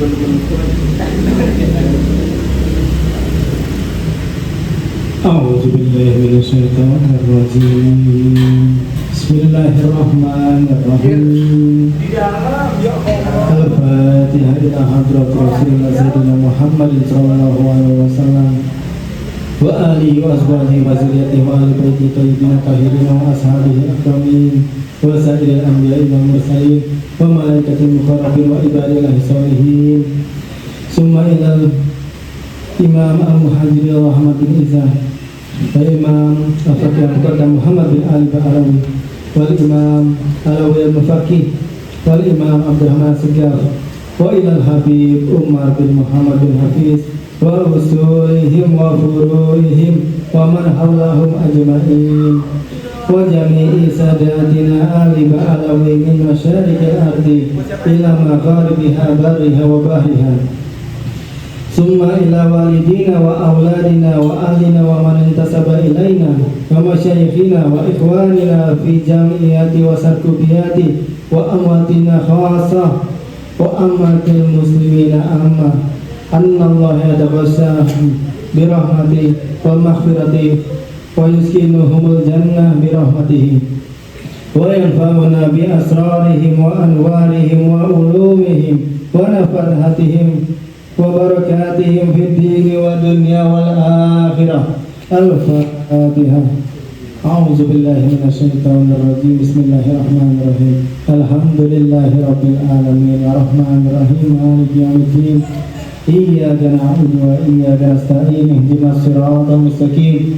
A'udzubillahiminasyaitonirrajim. Bismillahirrahmanirrahim. Al-Fatihah ila hadrat Rasulullah Sayyidina Muhammad sallallahu alaihi wasallam wa alihi wa ashabihi wa zurriyyatihi wa ali baiti thayyibin tahirin wa ashabihi akramin wa sa'iril anbiya'i wal mursalin wa malaikatil muqarrabin wa ibadillahi sholihin. Summa ilal Imam al-Muhajirin rahmatin izah wa Imam al-Faqih Muqaddam Muhammad bin Ali Ba'alawi wal Imam Alawi al-Mufaqih wal Imam Abdurrahman Segar wa ilal Habib Umar bin Muhammad bin Hafiz wa usulihim wa furuihim wa man hawlahum ajma'in wa jami'i sadatina Ali Ba'alawi min masyarikil ardi ila magharibiha bariha wa bahriha. Summa ila walidina wa awladina wa ahlina wa man intasaba ilaina wa masyayikhina wa ikhwanina fi jam'iyati wa sarkubiyati wa amwatina khasa wa ammatil muslimina amma anna Allah yataghassa birahmati wa maghfirati wa yuskinuhumul jannah birahmatihi wa yanfa'una bi asrarihim wa anwarihim wa ulumihim wa nafahatihim wa barakatihim fid dini wa dunya wal akhirah. Al-Fatihah. A'udzu billahi minasyaitonir rajim. Bismillahirrahmanirrahim. Alhamdulillahi rabbil alamin arrahmanir rahim maliki yaumiddin. Iyyaka na'budu wa iyyaka nasta'in ihdinas siratal mustaqim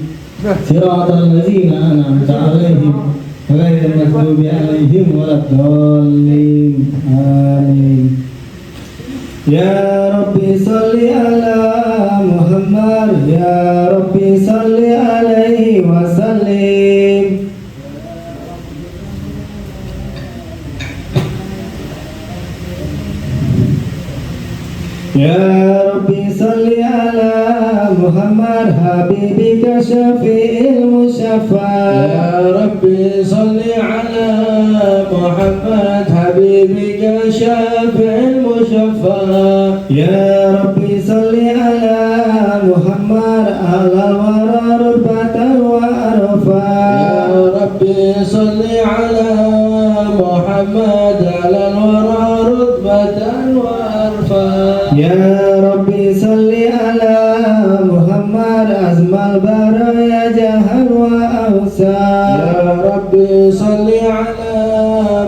siratal ladzina an'amta 'alaihim ghairil maghdubi 'alaihim waladdallin. Amin. Ya Rabbi salli ala Muhammad, Ya Rabbi salli alaihi wa sallim. Ya Rabbi salli ala Muhammad, habibika syafi'il musyafa'. Ya Rabbi salli ala Muhammad, habibika syafi'il musyafa'. Ya Rabbi salli ala Muhammad, alal wara rutbatan wa arfa. Ya Rabbi salli ala Muhammad, alal wara rutbatan wa arfa. Ya Rabbi salli ala Muhammad, azmal baraya jahan wa awsa. Ya Rabbi salli ala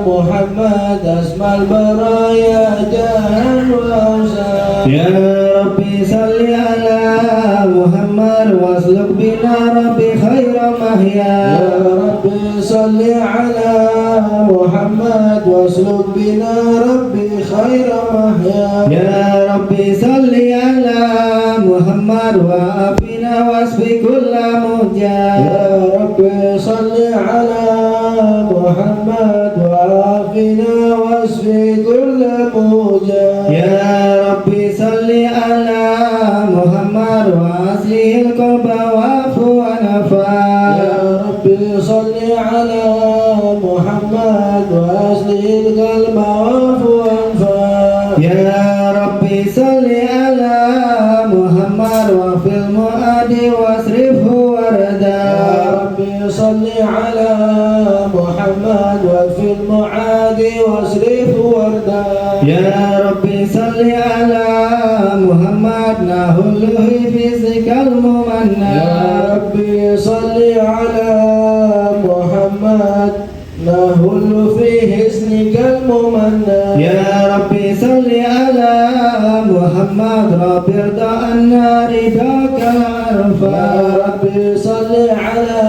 Muhammad, azmal baraya jahan wa awsa. Ya Rabbi salli ala Muhammad, wasluk bina Rabbi khaira mahya. Ya Rabbi salli ala Muhammad, wasluk bina Rabbi khaira mahya. Ya Rabbi salli ala Muhammad, wa afina wasfi kulla mujah. Ya Rabbi salli ala Muhammad, wa afina wasfi kulla mujah. Ya Rabbi salli ala Muhammad, wa aslihil qalba wa'fu wa nafa. Ya Rabbi salli ala Muhammad, wa aslihil qalba wa'fu anfa. Ya Rabbi salli ala Muhammad, wa fil mu'adi wasrifhu warda. Ya Rabbi salli ala Muhammad, wa fil mu'adi wasrifhu warda. Ya Rabbi salli ala Muhammad, nahulluhi fi zikal mumanna. Ya Rabbi salli ala Muhammad, nahullu fi hisnikal mumanna. Ya Rabbi salli ala Muhammad, rabirda anna ridakal arfa. Ya Rabbi salli ala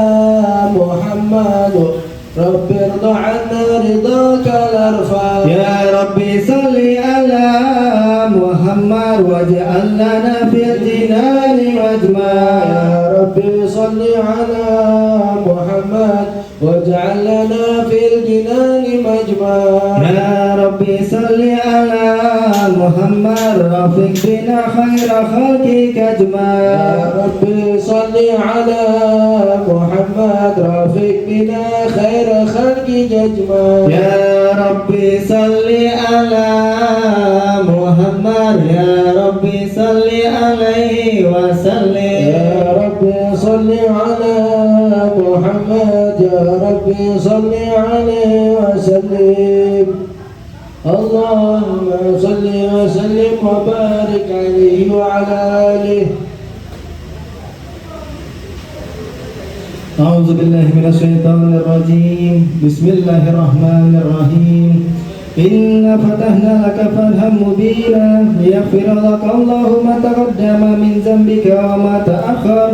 Muhammad, Rabbi irda anna ridakal arfa. Ya Rabbi salli ala Muhammad, waj'al lana fil jinani wajma. Ya Rabbi salli ala Muhammad, واجعل لنا في الجنان مجمعا. يا ربي صل على محمد رفيق بنا خير خلقك يا أجمع. ربي صل على محمد رفيق بنا خير خلقك أجمع. يا ربي صل على محمد يا ربي صل عليه وسلم. يا ربي صل على محمد يا ربي صل عليه وسلم. اللهم صل وسلم وبارك عليه وعلى آله. أعوذ بالله من الشيطان الرجيم. بسم الله الرحمن الرحيم. إنا فتحنا لك فتحا مبينا ليغفر لك الله ما تقدم من ذنبك وما تأخر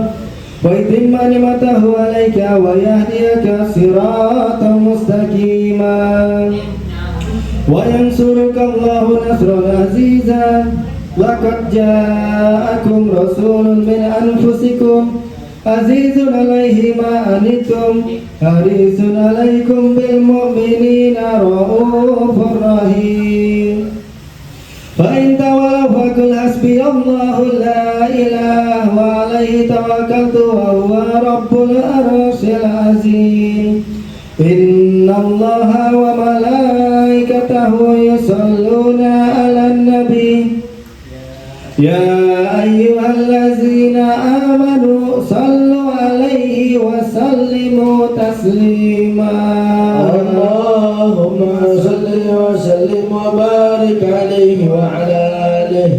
ويتم نعمته عليك ويهديك صراطا مستقيما وينصرك الله نصرا عزيزا. لقد جاءكم رسول من أنفسكم عزيز عليه ما عنتم حريص عليكم بالمؤمنين رؤوف رحيم. فإن تولوا فقل حسبي الله لا إله وعليه توكلت وهو رب العرش العظيم. إن الله وملائكته يصلون على النبي يا أيها الذين آمنوا صلوا عليه وسلموا تسليما. اللهم صل وسلم وبارك عليه وعلى آله.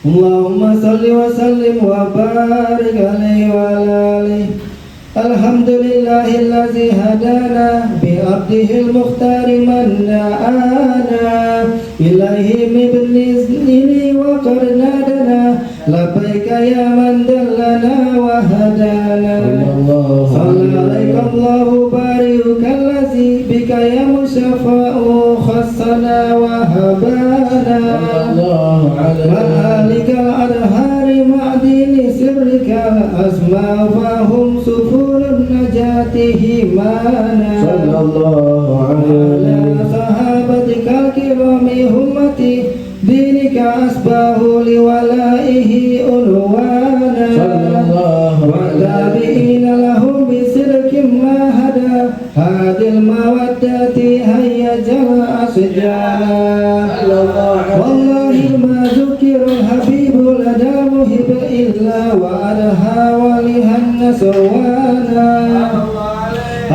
اللهم صل وسلم وبارك عليه وعلى آله. الحمد لله الذي هدانا بعبده المختار من دعانا إليه بإذنه وقرنادنا لبيك يا من دلنا وهدانا. صلى عليك الله بارك الذي بك يا مشفع خصنا وهبانا وآلك الأنهار معدن سرك الأسماء فهم سفور النجاة همانا. صلى الله عليه صحابتك الكرام همتي دينك أسباه لولائه عنوانا. والتابعين لهم بسلك ما هدى هذه المودة هيا جرى أشجانا. والله ما ذكر الحبيب لدى مهب إلا وأدها ولها النسوانا.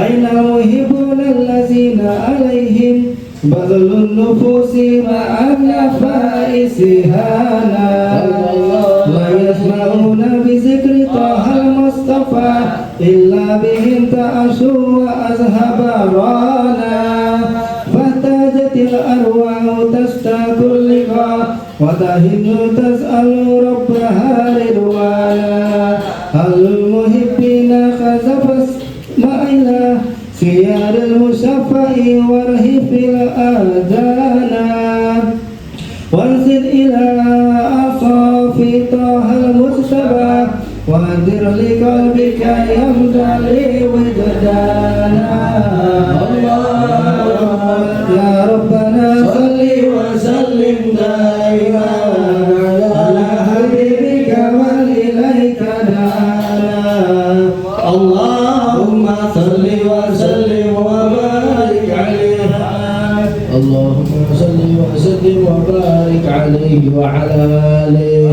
أين المهبون الذين عليهم بذل النفوس مع النفائس هانا. لا يسمعون بذكر طه المصطفى إلا بهم تأسوا وأذهب رانا. فاحتاجت الأرواح تشتاق اللقاء وتهن تسأل ربها رضوانا. هل المحبين خزف اسماعيلا سيار المشفع وارهف الآذانا. وانزل إلى أصاف طه المجتبى وانذر لقلبك يمتلئ وجدانا. يا ربنا صل وسلم دائما على حبيبك من إليك دعانا. اللهم صل وسلم وبارك عليه. اللهم صل وسلم وبارك عليه وعلى آله.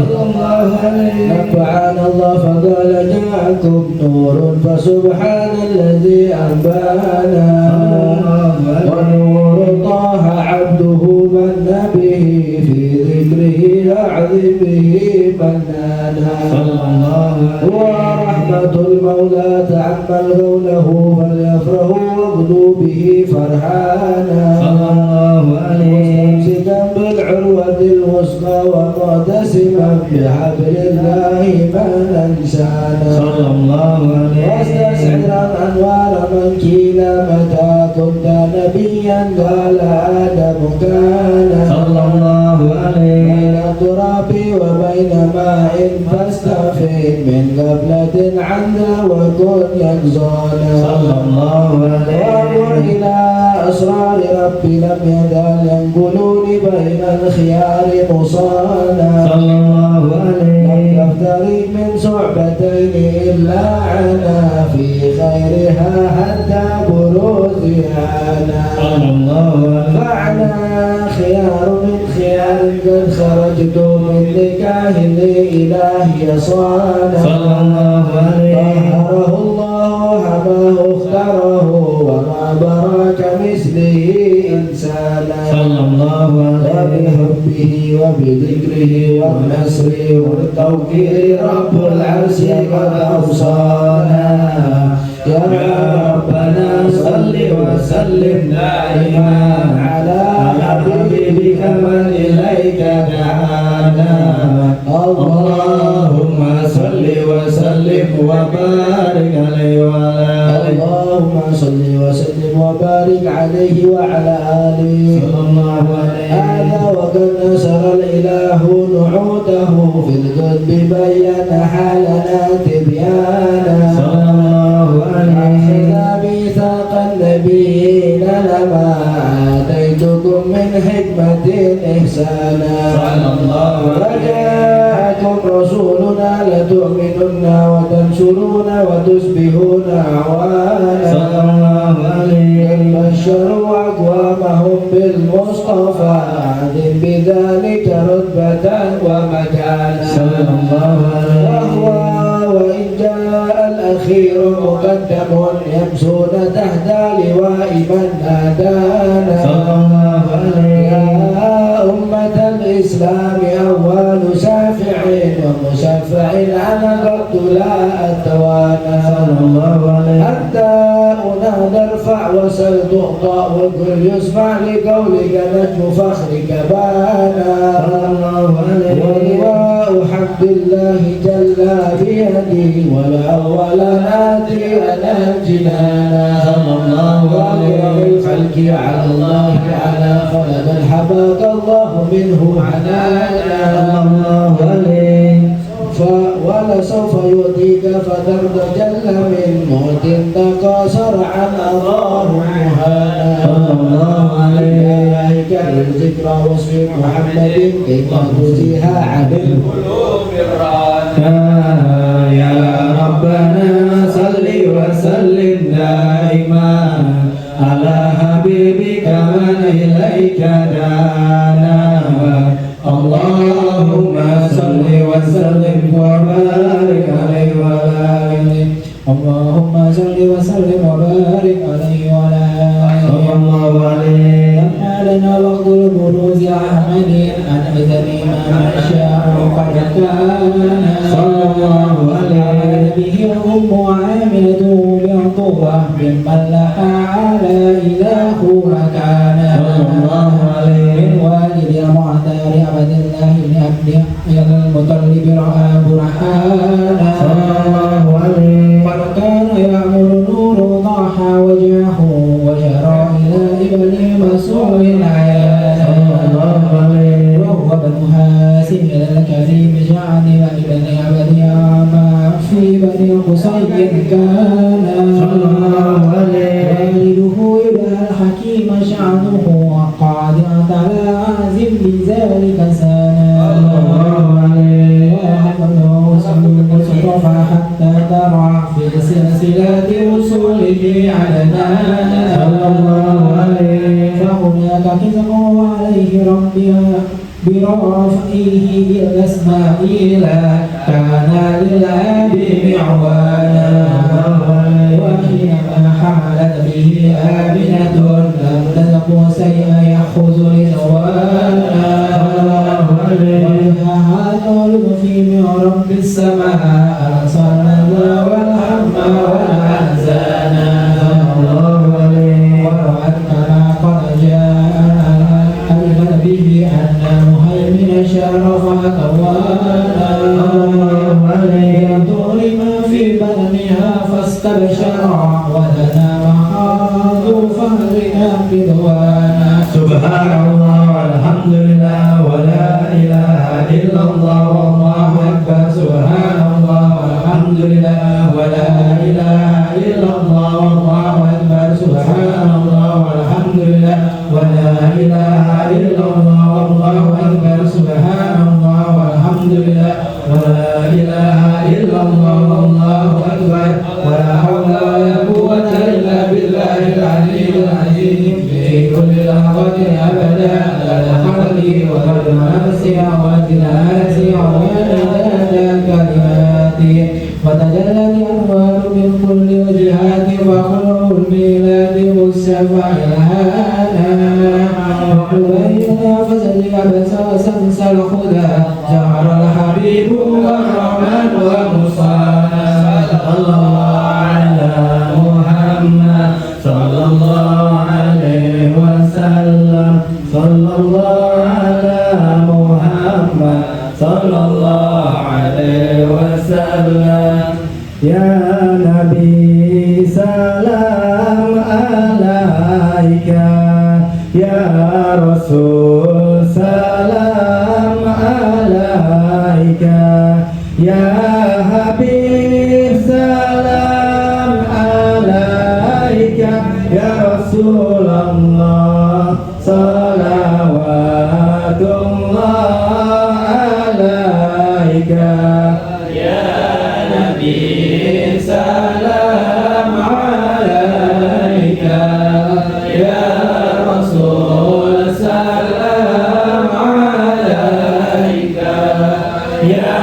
نفعنا الله فقال جاءكم نور فسبحان الذي أنبانا. ونور طه عبده من به في ذكره أعظم به منانا. ورحمة المولى تعمل قوله فليفرحوا واغدوا به فرحانا. مستمسكا بالعروة الوثقى ومعتصما بحبل الله ما ننسانا. واستشعرا أنوار من كيلا متى كنت نبيا قال آدم كان. بين التراب وبين ماء فاستغفر من غفلة عنا وكن يقظانا صلى الله عليه وانظر إلى أسرار ربي لم يزل ينقلوني بين الخيار مصانا صلى الله لم عليه يفترق من صعبتين إلا عنا في خيرها حتى بروزها صلى الله عليه فعنا خيار من خيار قد خرجت من نكاه لإلهي صانا صلى الله عليه طهره الله حماه اختاره وما براك مثله إنسانا صلى الله عليه وبحبه وبذكره ونصره والتوكيل رب العرش قد أوصانا يا ربنا صل وسلم دائما على حبيبك من إليك دعانا اللهم صل وسلم وبارك عليه وعلى آله اللهم صل وسلم وبارك عليه وعلى آله صلى الله عليه هذا وقد نشر الإله نعوته في القلب بين حالنا تبيانا صلى الله عليه أخذ ميثاق النبيين لما آتيتكم من حكمة إحسانا صلى الله عليه وجاءكم رسولنا لتؤمنن وتنصرون وتصبحون أعوانا صلى الله عليه بشروا أقوامهم بالمصطفى عدل بذلك رتبة ومكانا صلى الله عليه وهو وإن جاء الأخير مقدم يمشون تحت لواء من نادانا صلى الله عليه يا أمة الإسلام أول شافع ومشفع أنا قد لا أتوانا صلى الله عليه حتى أنادى ارفع وسل تعطى وكل يسمع لقولك نجم فخرك بانا صلى الله عليه ولواء حمد الله جل بيدي والأول آتي أنا جنانا صلى الله عليه الخلق على الله على فلد حباك الله منه عنانا صلى الله عليه ولسوف يؤتيك فترضى جل من موت تقاصر عن أضار مهانا صلى الله عليه الذكرى وصف محمد كيف تزيها عن القلوب الرانا يا ربنا صل وسلم دائما على حبيبك من إليك دعانا اللهم صل وسلم وبارك عليه وعلى آله اللهم صل وسلم وبارك عليه وعلى صلى آله الله عليه لما لنا وقت البروز أحمد أن إذني ما شاء قد كان صلى الله عليه به الأم عاملته بالقوة ممن لها على إله مكانا صلى الله عليه من والد المعتار عبد الله بن عبد المطلب رأى برهانا صلى الله عليه قد كان يأمر نور ضاح وجهه وجرى إلى ابن مسعود عيانا صلى الله عليه وهو ابن هاشم الكريم جعل وابن عبد عما في بني قصي كان صلى الله عليه والده إلى الحكيم شعنه قادر على عازم بذلك سانا صلى الله عليه مصطفى حتى ترى في سلسلة وصوله عدنا صلى الله عليه فهناك كذب عليه ربها برافعه إلى إسماعيل كان للعاب معوانا وحينما حملت به آمنة لم تزق سيئا يأخذ لزوانا وبها طالب في من رب السماء أبصرنا والهم والأحزان ورأت كما قد جاءنا علمت به أن مهيمن شرف كوانا طول ما في بدنها فاستبشرا ولنا محاض فهرنا بدوانا سبحان الله والحمد لله ولا إله إلا الله والله أكبر سبحان الله وزنات عيان كلمات وتجلت أنوار من كل وجهات وخلق الميلاد مصطفى وقبيلنا فزل عبس وسمس الخدى جعل الحبيب والرحمن ومصطفى صلى الله على محمد صلى الله عليه وسلم صلى الله على محمد صلى الله عليه وسلم يا نبي سلام عليك يا رسول سلام عليك يا حبيب سلام عليك يا رسول الله صلوات الله عليك يا نبي سلام عليك يا رسول سلام عليك يا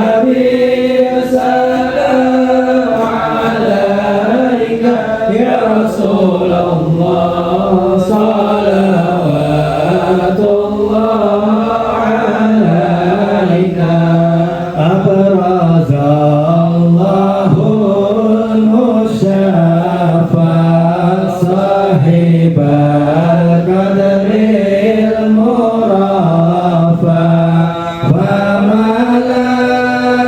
حبيب سلام عليك يا رسول الله صلوات الله عليك أبرز الله المشافى صاحب القدر المرافع وملا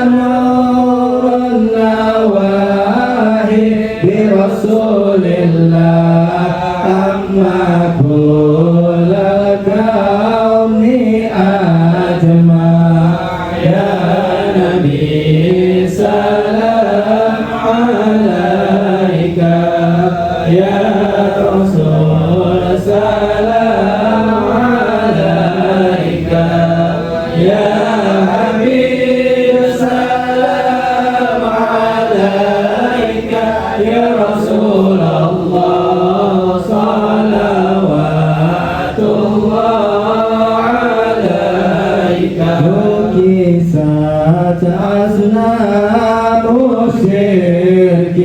نور النواهي برسول الله أما كل الكون أجمع يا نبي سلام عليك يا رسول سلام عليك يا حبيب سلام عليك يا رسول الله صلوات الله عليك نكست أصنام الشرك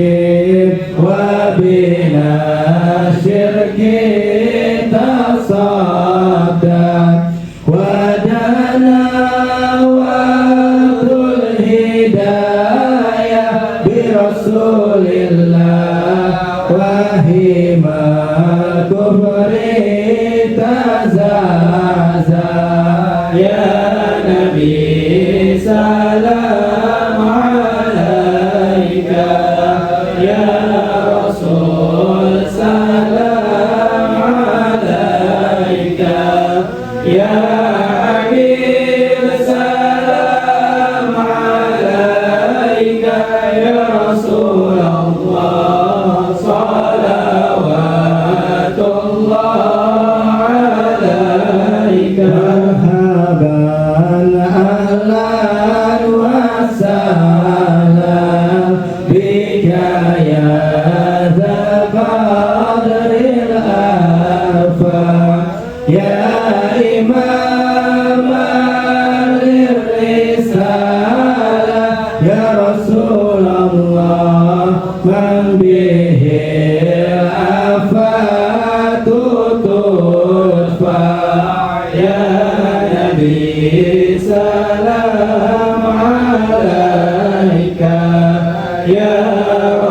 وبلا شرك تصدق ودنا وقت الهداية برسول الله وهما كفر تزازا يا نبي سلام عليك يا رسول سلام عليك يا حبيب سلام عليك يا رسول الله صلوات الله عليك مرحبا أهلا وسهلا بك يا ذا القدر الأرفع يا إمام للرسالة يا رسول الله من به الآفات تدفع يا نبي سلام عليك يا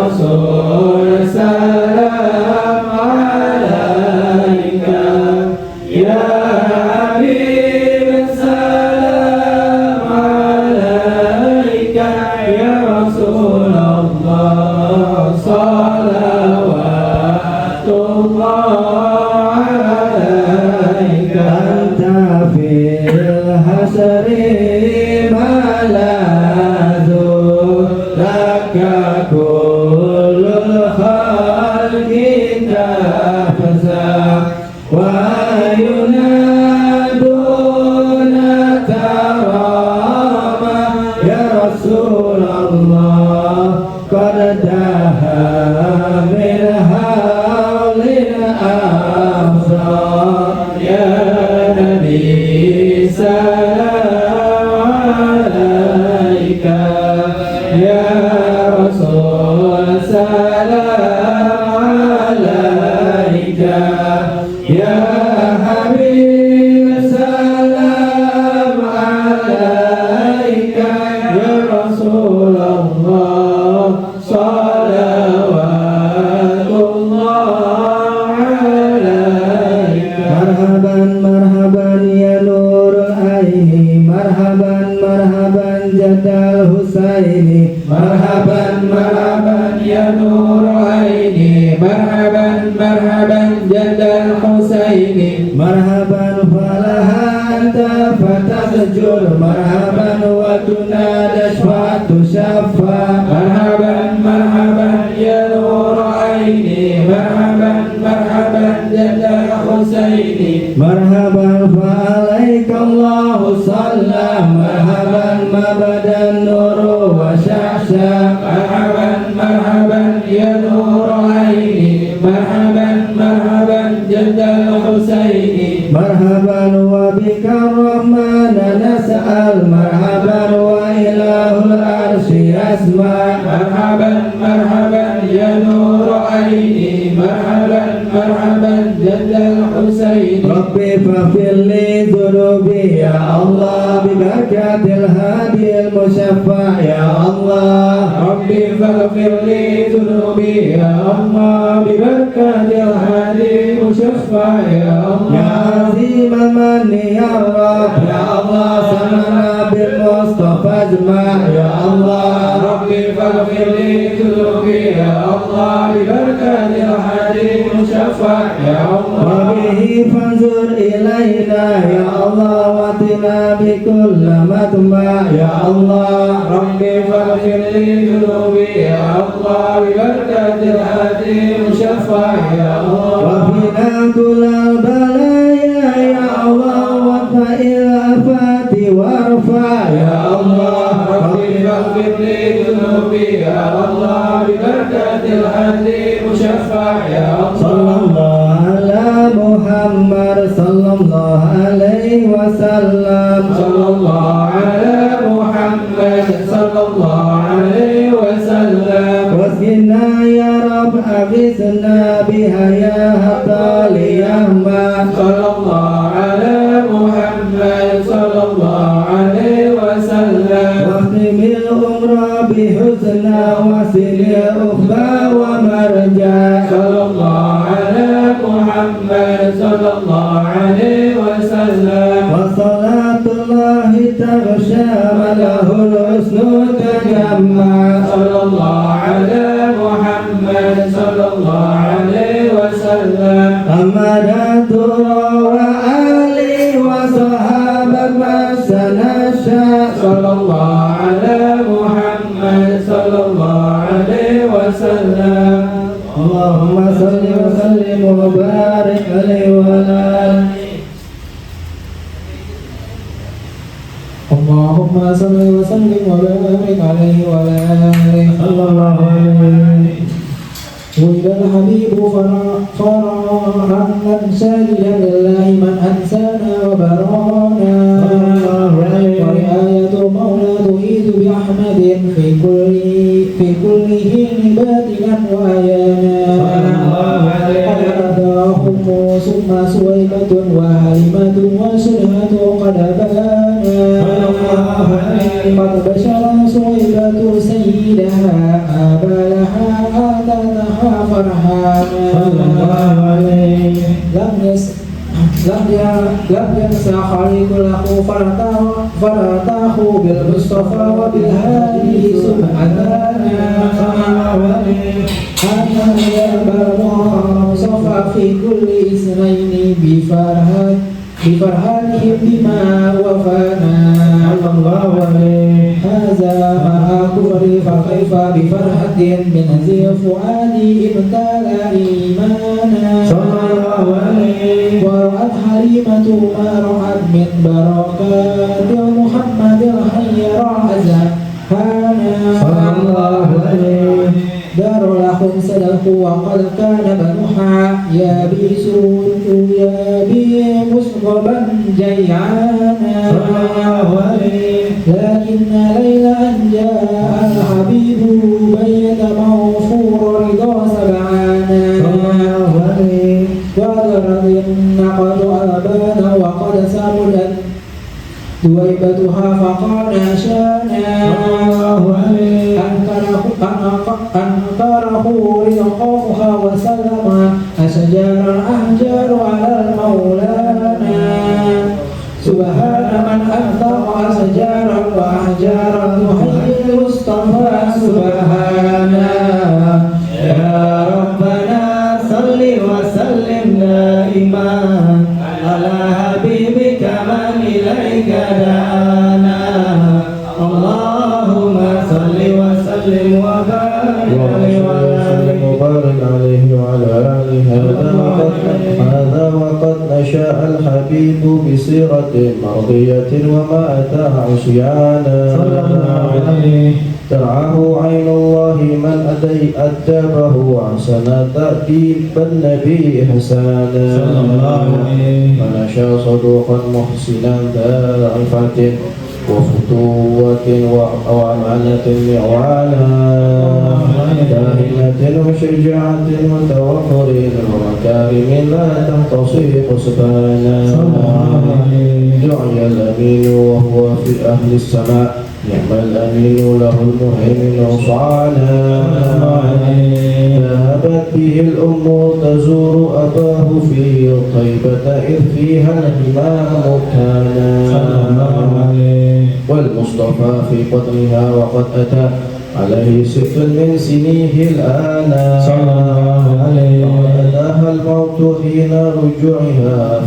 رسول سلام عليك يا حبيب سلام عليك يا رسول الله صلوات الله عليك أنت في الحشر ملاذ لك كل الخلق تفزع وينادون كرامة يا رسول الله قد دها من هول الأبصار يا نبي سلام marhaban marhaban Jadal Husaini, marhaban marhaban ya nur aini, marhaban marhaban Jadal Husaini, marhaban falaha anta fatasjur, marhaban wa tunada syafa'atu syafa', marhaban marhaban ya nur aini, marhaban marhaban Jadal Husaini, marhaban fa'alaikallahu sallam, marhaban mabadan nuru wa syahsya, marhaban marhaban ya nur aini, marhaban marhaban Jadal Husaini, marhaban wa bika rahmana nas'al, marhaban wa ilahul arsyi asma', marhaban marhaban ya nur aini, marhaban marhaban Jadal Husaini, Rabbi fafirli dhunubi ya Allah bibarakatil hadil musyaffa' ya Allah, Rabbi faghfir li dhunubi ya Allah bibarakatil hadi musyaffa' ya Allah, ya azim manni ya Rabb ya Allah, samana bil Mustafa ajma' ya Allah, Rabbi faghfir li dhunubi ya Allah bibarakatil hadi musyaffa' ya Allah, wa bihi fanzur ilaina ya Allah, wa tina bi kulli matma' ya Allah, Rabbi faghfir li dhunubi ya Allah bibarakatil hadi musyaffa' ya Allah, wa fina kullal balaya ya Allah, wa fa'il afati warfa' ya Allah, Rabbi faghfir li dhunubi ya Allah bibarakatil hadi musyaffa' ya Allah, sallallahu ala Muhammad sallallahu alaihi wasallam, sallallahu ala Muhammad sallallahu alaihi wasallam, wasqina ya Rabb aghithna biha ya hatali yahma, sallallahu ala Muhammad sallallahu alaihi wasallam, wahtimil umra bihusna wasilil ukhba wa marja, sallallahu ala Muhammad sallallahu alaihi wasallam, wa salatullahi taghsha malahul husnu tajamma, sallallahu ala Muhammad sallallahu alaihi wasallam, amadatu wa ali wa sahabat masanasya, sallallahu ala Muhammad sallallahu alaihi wasallam, Allahumma salli wa sallim wa barik alaihi wa ala alihi. Allahumma salli wa sallim wa barik alaihi wa ala alihi. Sallallahu alaihi ولد الحبيب فرحا ساجدا لله من أنسانا وبرانا، ورعاية مولى تهيد بأحمد في كل حين باطلا وأيانا، قد أتاهم ثم سويبة وهلمة وسلهة قد بانا، قد بشر سويبة سيدها أبا لها آتتها فرحانا، لم ينسى خالق له فرتاه بالمصطفى وبالهادي سبحانه، أنا يا صفى في كل اثنين بفرحانهم بما وفانا، هذا مع كفري فكيف بفرحة من ذي فؤادي امتلأ إيمانا، ورأت حليمة ما رأت من بركات محمد حير أزهانا، دار لهم صدقوا وقد كان بنوحا يابي مسغبا جيعانا، لكن ليلى أن جاء الحبيب بيت مغفور رضا سبعانا، وذرت النقد أبانا وقد سمدت دويبتها فقال شانا، أنكره رزقها وسلم أشجار الأحجار على المولانا، سبحان من أنطق سيرة مرضية ومات عصيانا صلى الله عليه ترعاه عين الله من أدبه أحسن تأديب النبي إحسانا صلى الله عليه فنشا صدوقا محسنا ذا عفة وفتوة وأمانة معوانا داهمة وشجاعة وتوفر ومكارم لا تنتصي حسبانا دعي الأمين وهو في أهل السماء نعم الأمين له المهيمن صعانا ذهبت به الأم تزور أباه في طيبة إذ فيها الهمام كانا والمصطفى في بطنها وقد أتى عليه 6 من سنيه الآن صلى الله عليه أتاها الموت حين رجوعها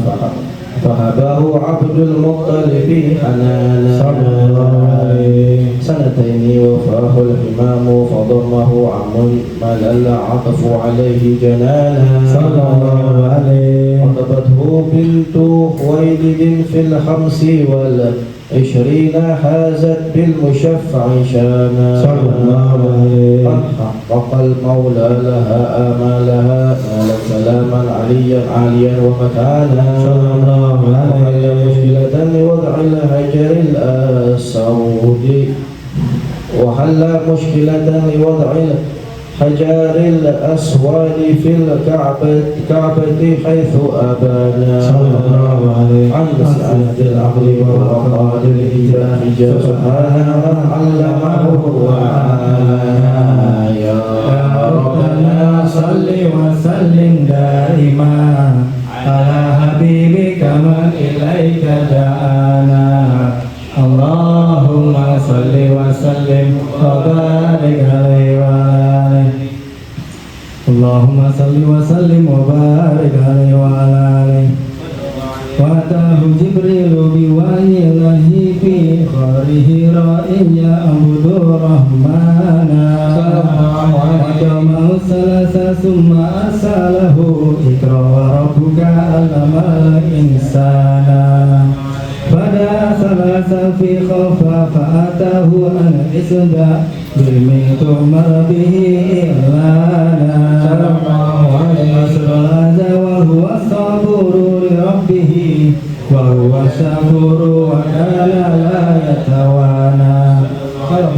فهبه عبد المطلب حنانا صلى الله عليه 2 وفاه الحمام فضمه عم ملل العطف عليه جنانا صلى الله عليه خطبته بنت خويلد في 25 حازت بالمشفع شانا صلى الله عليه قد حقق المولى لها آمالها نالت سلاما عاليا ومكانا صلى الله عليه مشكلة لوضع الحجر الأسود وحل مشكلة لوضع الحجر الأسود في الكعبة حيث أبانا صلى الله عليه عن مسألة العقل ووقال الحجاب سبحانه من علمه وعانا يا ربنا صل وسلم دائما على حبيبك من إليك جاءنا اللهم صل وسلم وبارك عليه وعلى آله اللهم صل وسلم وبارك عليه وعلى آله وأتاه جبريل بوحي الله في خاره رائيا عبد الرحمن وجمعه 3 ثم أرسله اقرأ وربك علم الإنسان فدا 3 في خوفا فأتاه الإسدى بالمن تؤمر به إعلانا هذا وهو الصبور لربه وهو الشكور وكان لا يتوانى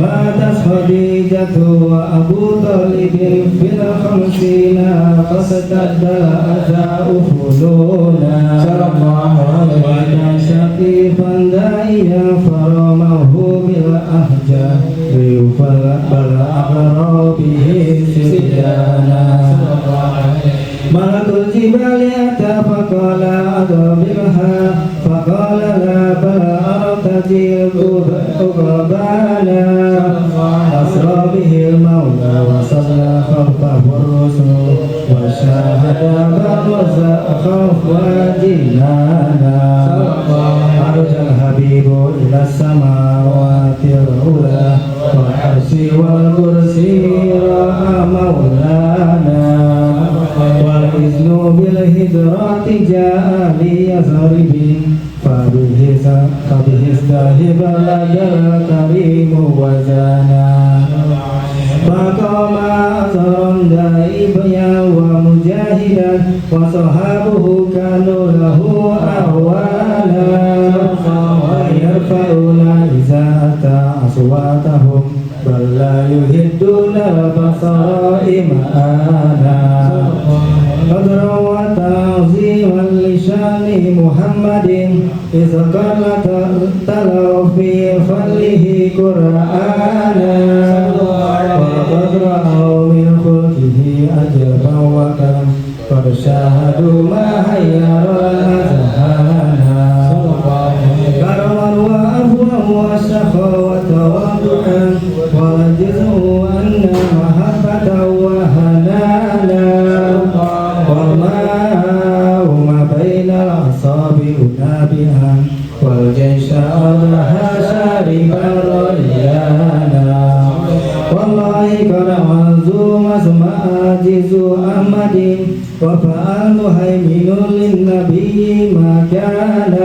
ماتت خديجة وأبو طالب في 50 فاستد الأذى فلونا وكان شقيقا داعيا فرمه بالأحجار بل أغرى به سجانا ملك الجبال أتى فقال أضربها فقال لا بل أرتجي الغربانا أسرى به المولى وصلى خلفه الرسل وشاهد برز خوف وجنانا أرجى الحبيب إلى السماوات العلى والعرش والكرسي رأى مولانا والإذن بالهجرات جاء ليزرب فبه استهب الأجر الكريم وزانا فقام أثرا دائبا ومجاهدا وصحابه كانوا له أعوانا ويرفعون إذا أتى أصواتهم بل لا يهدون البصائر مآنا قدرا وتعظيما لشان محمد إذ قال تلوا في فضله قرآنا وقد رأوا من خلقه أجرا وكرم قد شاهدوا ما حير الأذهان كرما وعفوا وسخاوة وضحا ورجزوا أن محبة وهنانا والماء ما بين الأصابع نابها والجيش أضحى شاربا ريانا والله قد عزوا مسمى عاجز أحمد وفعل مهيمن للنبي ما كان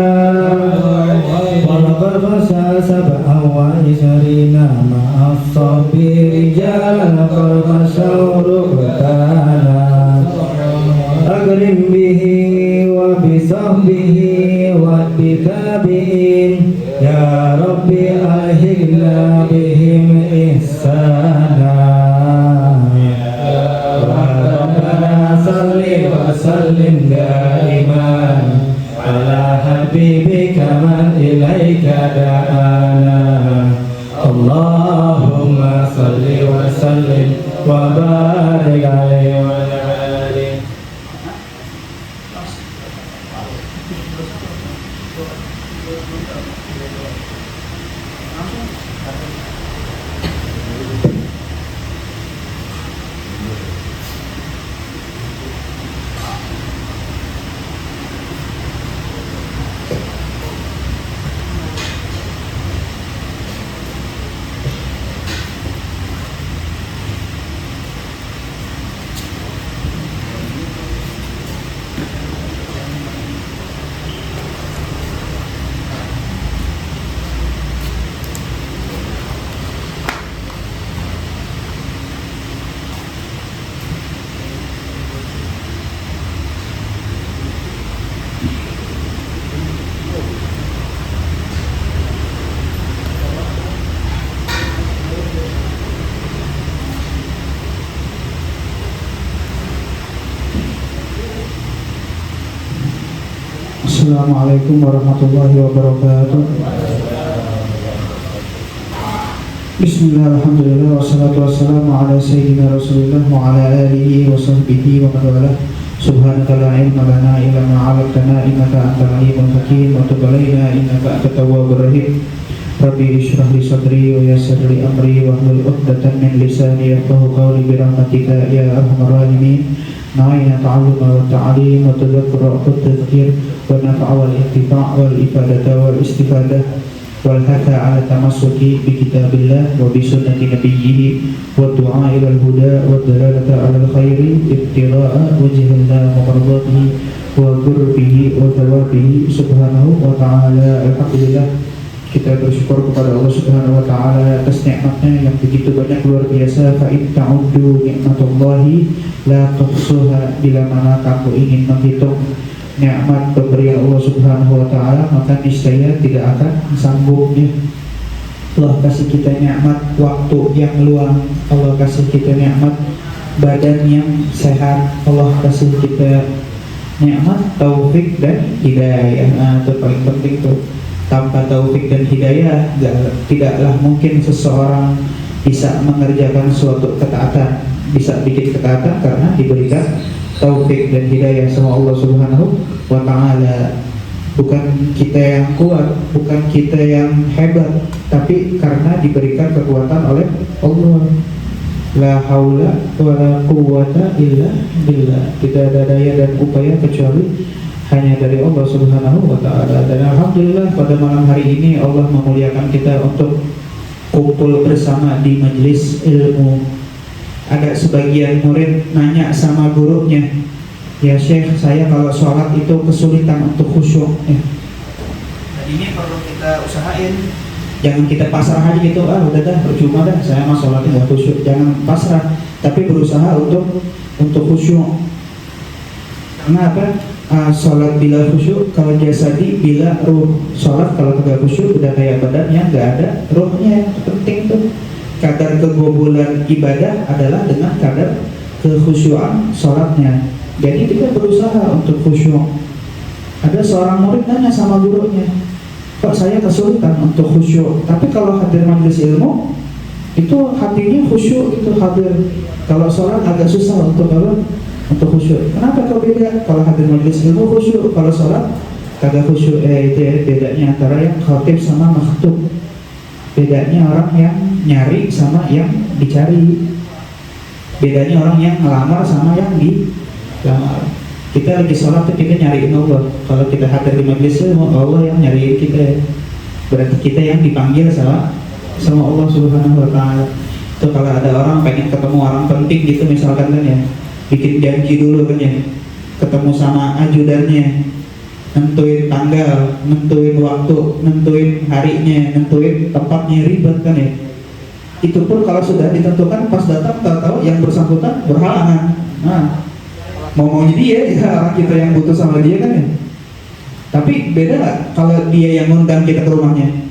ولقد غشى 27 مع الصب رجالا قد غشوا ركبانا أكرم به وبصحبه وبتابعين يا ربي ألهمنا بهم إحسانا ربنا صل وسلم دائما على حبيبك من إليك دعانا اللهم صل وسلم وبارك عليه وعلى آله. Assalamualaikum warahmatullahi wabarakatuh. Bismillah, alhamdulillah, wassalatu wassalamu ala sayyidina rasulillah wa ala alihi wa sahbihi wa man walah. Subhanaka la ilma lana illa ma 'allamtana innaka antal alimul hakim wa tub 'alaina innaka antat tawwabur rahim. Rabbi ishrah li sadri wa yassir li amri wa hlul 'uqdatam min lisani yafqahu qawli bi rahmatika ya arhamar rahimin. Na'ina ta'alluma wa ta'alim wa tadhakkur wa tadhkir wa nafa'a wal intifa' wal ifadata wal istifadah wal hatha ala tamassuki bi kitabillah wa bi sunnati nabiyhi wa du'a ila al-huda wa dalalata ala al-khairi ibtigha'a wajhillah wa mardatihi wa qurbihi wa thawabihi subhanahu wa ta'ala. Alhamdulillah, kita bersyukur kepada Allah Subhanahu wa taala atas nikmatnya yang begitu banyak luar biasa. Fa in ta'uddu nikmatallahi la tuhsuha, bila mana kamu ingin menghitung nikmat pemberian Allah Subhanahu wa taala maka niscaya tidak akan sanggupnya. Allah kasih kita nikmat waktu yang luang, Allah kasih kita nikmat badan yang sehat, Allah kasih kita nikmat taufik dan hidayah. Nah, itu paling penting tuh. Tanpa taufik dan hidayah tidaklah mungkin seseorang bisa mengerjakan suatu ketaatan, bisa bikin ketaatan karena diberikan taufik dan hidayah sama Allah Subhanahu wa taala. Bukan kita yang kuat, bukan kita yang hebat, tapi karena diberikan kekuatan oleh Allah. La haula wa la quwwata illa billah. Tidak ada daya dan upaya kecuali hanya dari Allah Subhanahu wa ta'ala. Dan alhamdulillah pada malam hari ini Allah memuliakan kita untuk kumpul bersama di majelis ilmu. Ada sebagian murid nanya sama gurunya, ya Syekh, saya kalau sholat itu kesulitan untuk khusyuk ya. Nah, ini perlu kita usahain. Jangan kita pasrah aja gitu, udah dah percuma dah, saya mah sholatnya gak khusyuk. Jangan pasrah, tapi berusaha untuk khusyuk. Karena apa? Sholat bila khusyuk kalau jasadi bila ruh. Sholat kalau tidak khusyuk udah kayak badan yang gak ada ruhnya. Yang penting tuh kadar kegobulan ibadah adalah dengan kadar kekhusyuan sholatnya. Jadi kita berusaha untuk khusyuk. Ada seorang murid nanya sama gurunya, kok saya kesulitan untuk khusyuk. Tapi kalau hadir majelis ilmu itu hatinya khusyuk, itu hadir. Kalau sholat agak susah untuk apa? Untuk khusyuk. Kenapa kau beda? Kalau hadir majelis ilmu khusyuk, kalau sholat kagak khusyuk. Itu ya bedanya antara yang khatib sama makhtub. Bedanya orang yang nyari sama yang dicari. Bedanya orang yang ngelamar sama yang dilamar. Kita lagi sholat tuh kita nyariin Allah. Kalau kita hadir di majelis ilmu, Allah yang nyariin kita. Berarti kita yang dipanggil sama Allah Subhanahu wa taala. Itu kalau ada orang pengen ketemu orang penting gitu misalkan kan ya, bikin janji dulu kan ya. ketemu sama ajudannya, nentuin tanggal, nentuin waktu, nentuin harinya, nentuin tempatnya, ribet kan ya. Itu pun kalau sudah ditentukan pas datang tahu-tahu yang bersangkutan berhalangan. Nah, mau-maunya dia ya, orang kita yang butuh sama dia kan ya. Tapi beda gak kalau dia yang mengundang kita ke rumahnya,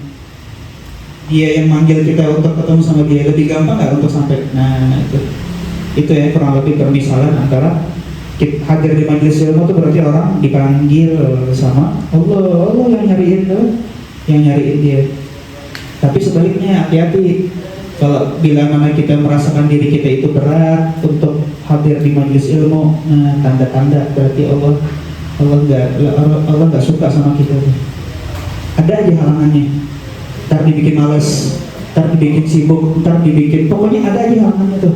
dia yang manggil kita untuk ketemu sama dia, lebih gampang gak untuk sampai? Nah itu ya kurang lebih permisalan antara hadir di majelis ilmu itu berarti orang dipanggil sama Allah yang nyariin tuh, yang nyariin dia. Tapi sebaliknya hati-hati kalau bila mana kita merasakan diri kita itu berat untuk hadir di majelis ilmu, nah tanda-tanda berarti Allah nggak suka sama kita tuh. Ada aja halangannya, ntar dibikin males, ntar dibikin sibuk, ntar dibikin, pokoknya ada aja halangannya tuh.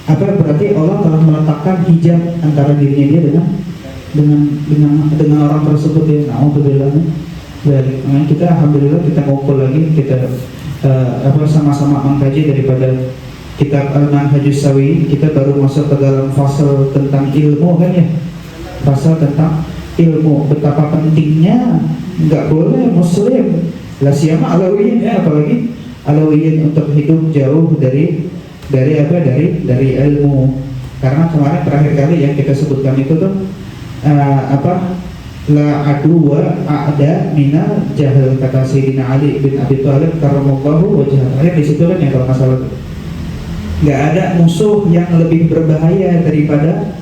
Apa berarti Allah telah meletakkan hijab antara dirinya dia dengan orang tersebut ya. Alhamdulillah. Nah, kita alhamdulillah kita ngumpul lagi, kita sama-sama mengkaji daripada kitab Al-Manhajus Sawi. Kita baru masuk ke dalam fasal tentang ilmu kan ya. Fasal tentang ilmu, betapa pentingnya, nggak boleh muslim lah siapa Alawiyin ya, apalagi Alawiyin untuk hidup jauh dari ilmu. Karena kemarin terakhir kali yang kita sebutkan itu tuh la aduwa a'da minal jahil, kata Sayyidina Ali bin Abi Thalib karramallahu wajhah. Terakhir di situ kan ya kalau masalah itu. Nggak ada musuh yang lebih berbahaya daripada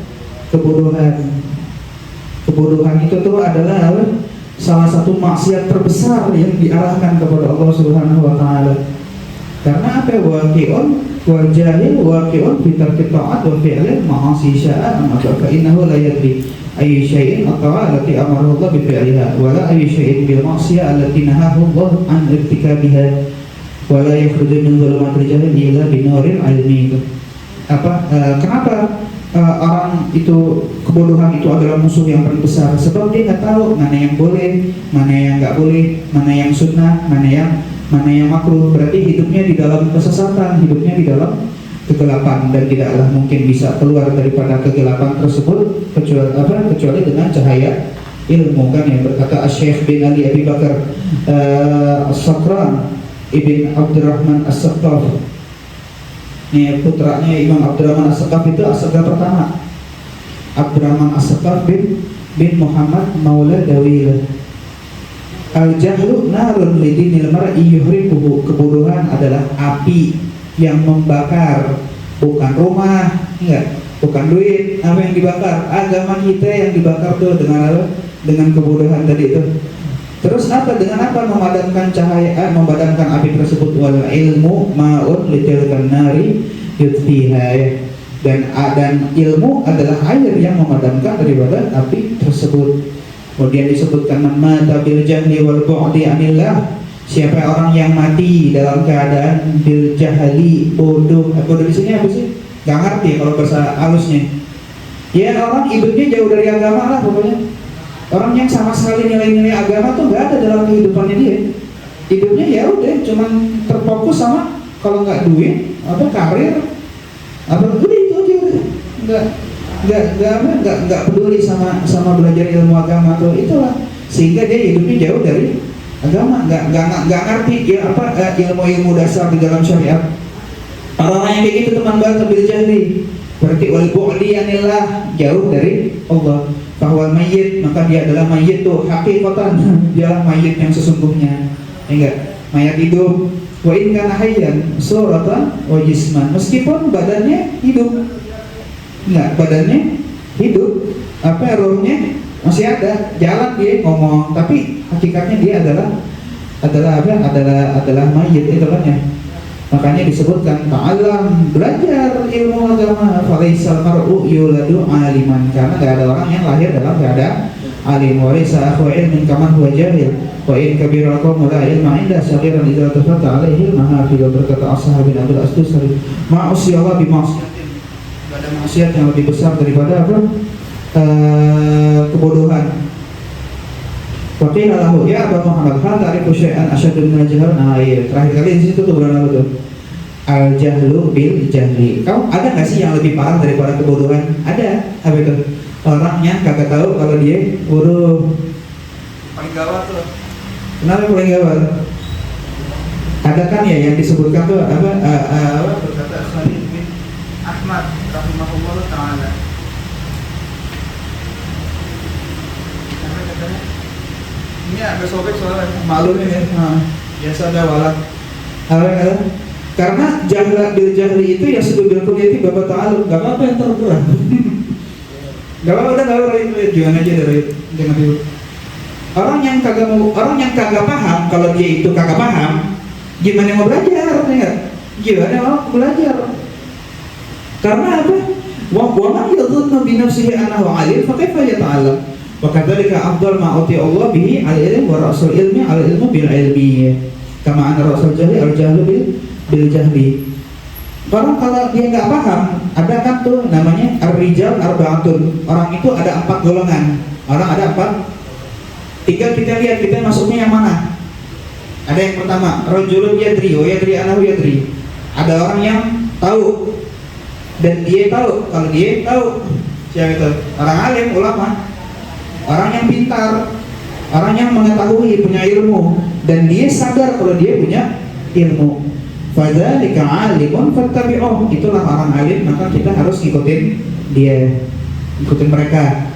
kebodohan. Kebodohan itu tuh adalah salah satu maksiat terbesar yang diarahkan kepada Allah Subhanahu wa taala. Karena apa? Waqi'un wal jahil waqi'un fi tarki ta'at wa fi'lil ma'asi sya'a maka fa innahu la yadri ayyu syai'in ata'a allati amara Allah bi fi'liha wa la ayyu syai'in bil ma'siyah allati nahahu Allah an irtikabiha wa la yakhruju min dhulumatil jahil illa bi nuril ilmi. Kenapa orang itu kebodohan itu adalah musuh yang paling besar? Sebab dia nggak tahu mana yang boleh, mana yang nggak boleh, mana yang sunnah, mana yang makruh. Berarti hidupnya di dalam kesesatan, hidupnya di dalam kegelapan, dan tidaklah mungkin bisa keluar daripada kegelapan tersebut kecuali dengan cahaya ilmu kan ya. Berkata Syekh bin Ali Abi Bakar As-Sakran Ibn Abdurrahman As-Saqqaf, ini putranya Imam Abdurrahman As-Saqqaf itu As-Saqqaf pertama, Abdurrahman As-Saqqaf bin Muhammad Maula Dawil. Al-jahlu narun lidinil mar'i yuhriquhu. Kebodohan adalah api yang membakar, bukan rumah, enggak, bukan duit. Apa yang dibakar? Agama kita yang dibakar tuh dengan kebodohan tadi itu. Terus apa? Dengan apa? Memadamkan cahaya, memadamkan api tersebut. Wal ilmu ma'un litilkan nari yudfiha. Dan ilmu adalah air yang memadamkan daripada api tersebut. Kemudian disebutkan mata bil jahli wal bu'di anillah. Siapa orang yang mati dalam keadaan bil jahli, bodoh. Bodoh di sini apa sih? Gak ngerti kalau bahasa halusnya. Ya orang hidupnya jauh dari agama lah pokoknya. Orang yang sama sekali nilai-nilai agama tuh gak ada dalam kehidupannya dia. Hidupnya ya udah cuman terfokus sama kalau nggak duit, karir, udah itu aja udah. Nggak peduli sama belajar ilmu agama tuh, itulah sehingga dia hidupnya jauh dari agama, nggak ngerti ya ilmu dasar di dalam syariat. Orang-orang yang kayak gitu teman banget bil jahli, berarti wal bu'di anillah, jauh dari Allah. Bahwa mayit, maka dia adalah mayit tuh hakikatan, dialah mayit yang sesungguhnya. Enggak, mayat hidup. Wa in kana hayyan suratan wa jisman, meskipun badannya hidup. Enggak, badannya hidup, rohnya masih ada, jalan dia ngomong, tapi hakikatnya dia adalah mayit itu kan ya. Makanya disebutkan ta'alam, belajar ilmu agama, falaisal mar'u yuladu aliman, karena enggak ada orang yang lahir dalam keadaan alim. Wa laysa akhu ilmin kaman huwa jahil wa in kabira qawmu la ilma inda saghiran idza tafata alaihi mahafil. Berkata As-Sahabi Abdul Astusari, ma'usiyallah bima'siyatin, ada maksiat yang lebih besar daripada kebodohan. Waqila lahu ya Aba Muhammad hal ta'rifu syai'an asyaddu minal jahl. Nah iya, terakhir kali di situ tuh bulan lalu tuh. Al jahlu bil jahli. Kau ada nggak sih yang lebih parah daripada kebodohan? Ada. Apa itu? Orang yang kagak tahu kalau dia wudu. Paling gawat tuh. Kenapa paling gawat? Ada kan ya yang disebutkan tuh apa berkata Khalid bin Ahmad rahimahullah taala. Apa katanya? Ini agak sobek soalnya malu nih ya. Biasa ada walak. Apa kata? Karena jahla bil jahli itu ya sudah kuliah bapak ta'alum. Gak apa-apa yang terkurang. Gak apa-apa, udah gak apa-apa, jangan aja dari jangan dulu. Orang yang kagak paham, kalau dia itu kagak paham, gimana mau belajar? Ya? Gimana mau belajar? Karena apa? Wa man yadhunnu bi nafsihi annahu alim fa kaifa yata'allam? Wa kadzalika afdal ma uti Allah bihi al-ilm wa rasul ilmi al-ilmu bil ilmi. Kama anna rasul jahli al-jahlu bil jahli. Orang kalau dia nggak paham, ada kan tuh namanya ar-rijal arba'atun. Orang itu ada 4 golongan. Orang ada 4. Tinggal kita lihat kita masuknya yang mana. Ada yang pertama, rajulun yadri wa yadri anahu yadri. Ada orang yang tahu dan dia tahu kalau dia tahu. Siapa itu? Orang alim, ulama. Orang yang pintar, orang yang mengetahui, punya ilmu, dan dia sadar kalau dia punya ilmu. Fadzalika 'alimun fattabi'uh. Itulah orang alim, maka kita harus ngikutin dia, ikutin mereka.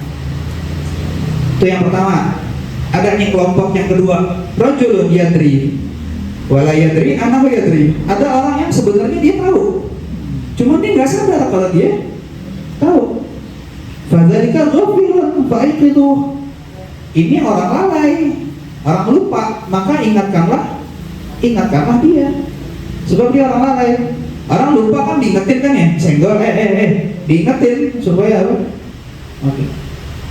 Itu yang pertama. Ada nih kelompok yang kedua, rajulun yadri wala yadri anahu yadri. Ada orang yang sebenarnya dia tahu, cuma dia nggak sadar kalau dia tahu. Fadzalika ghafilun fa'iqidhu. Ini orang lalai, orang lupa, maka ingatkanlah dia. Sebab dia orang lalai. Orang lupa kan diingetin kan ya, senggol, diingetin supaya apa? Oke.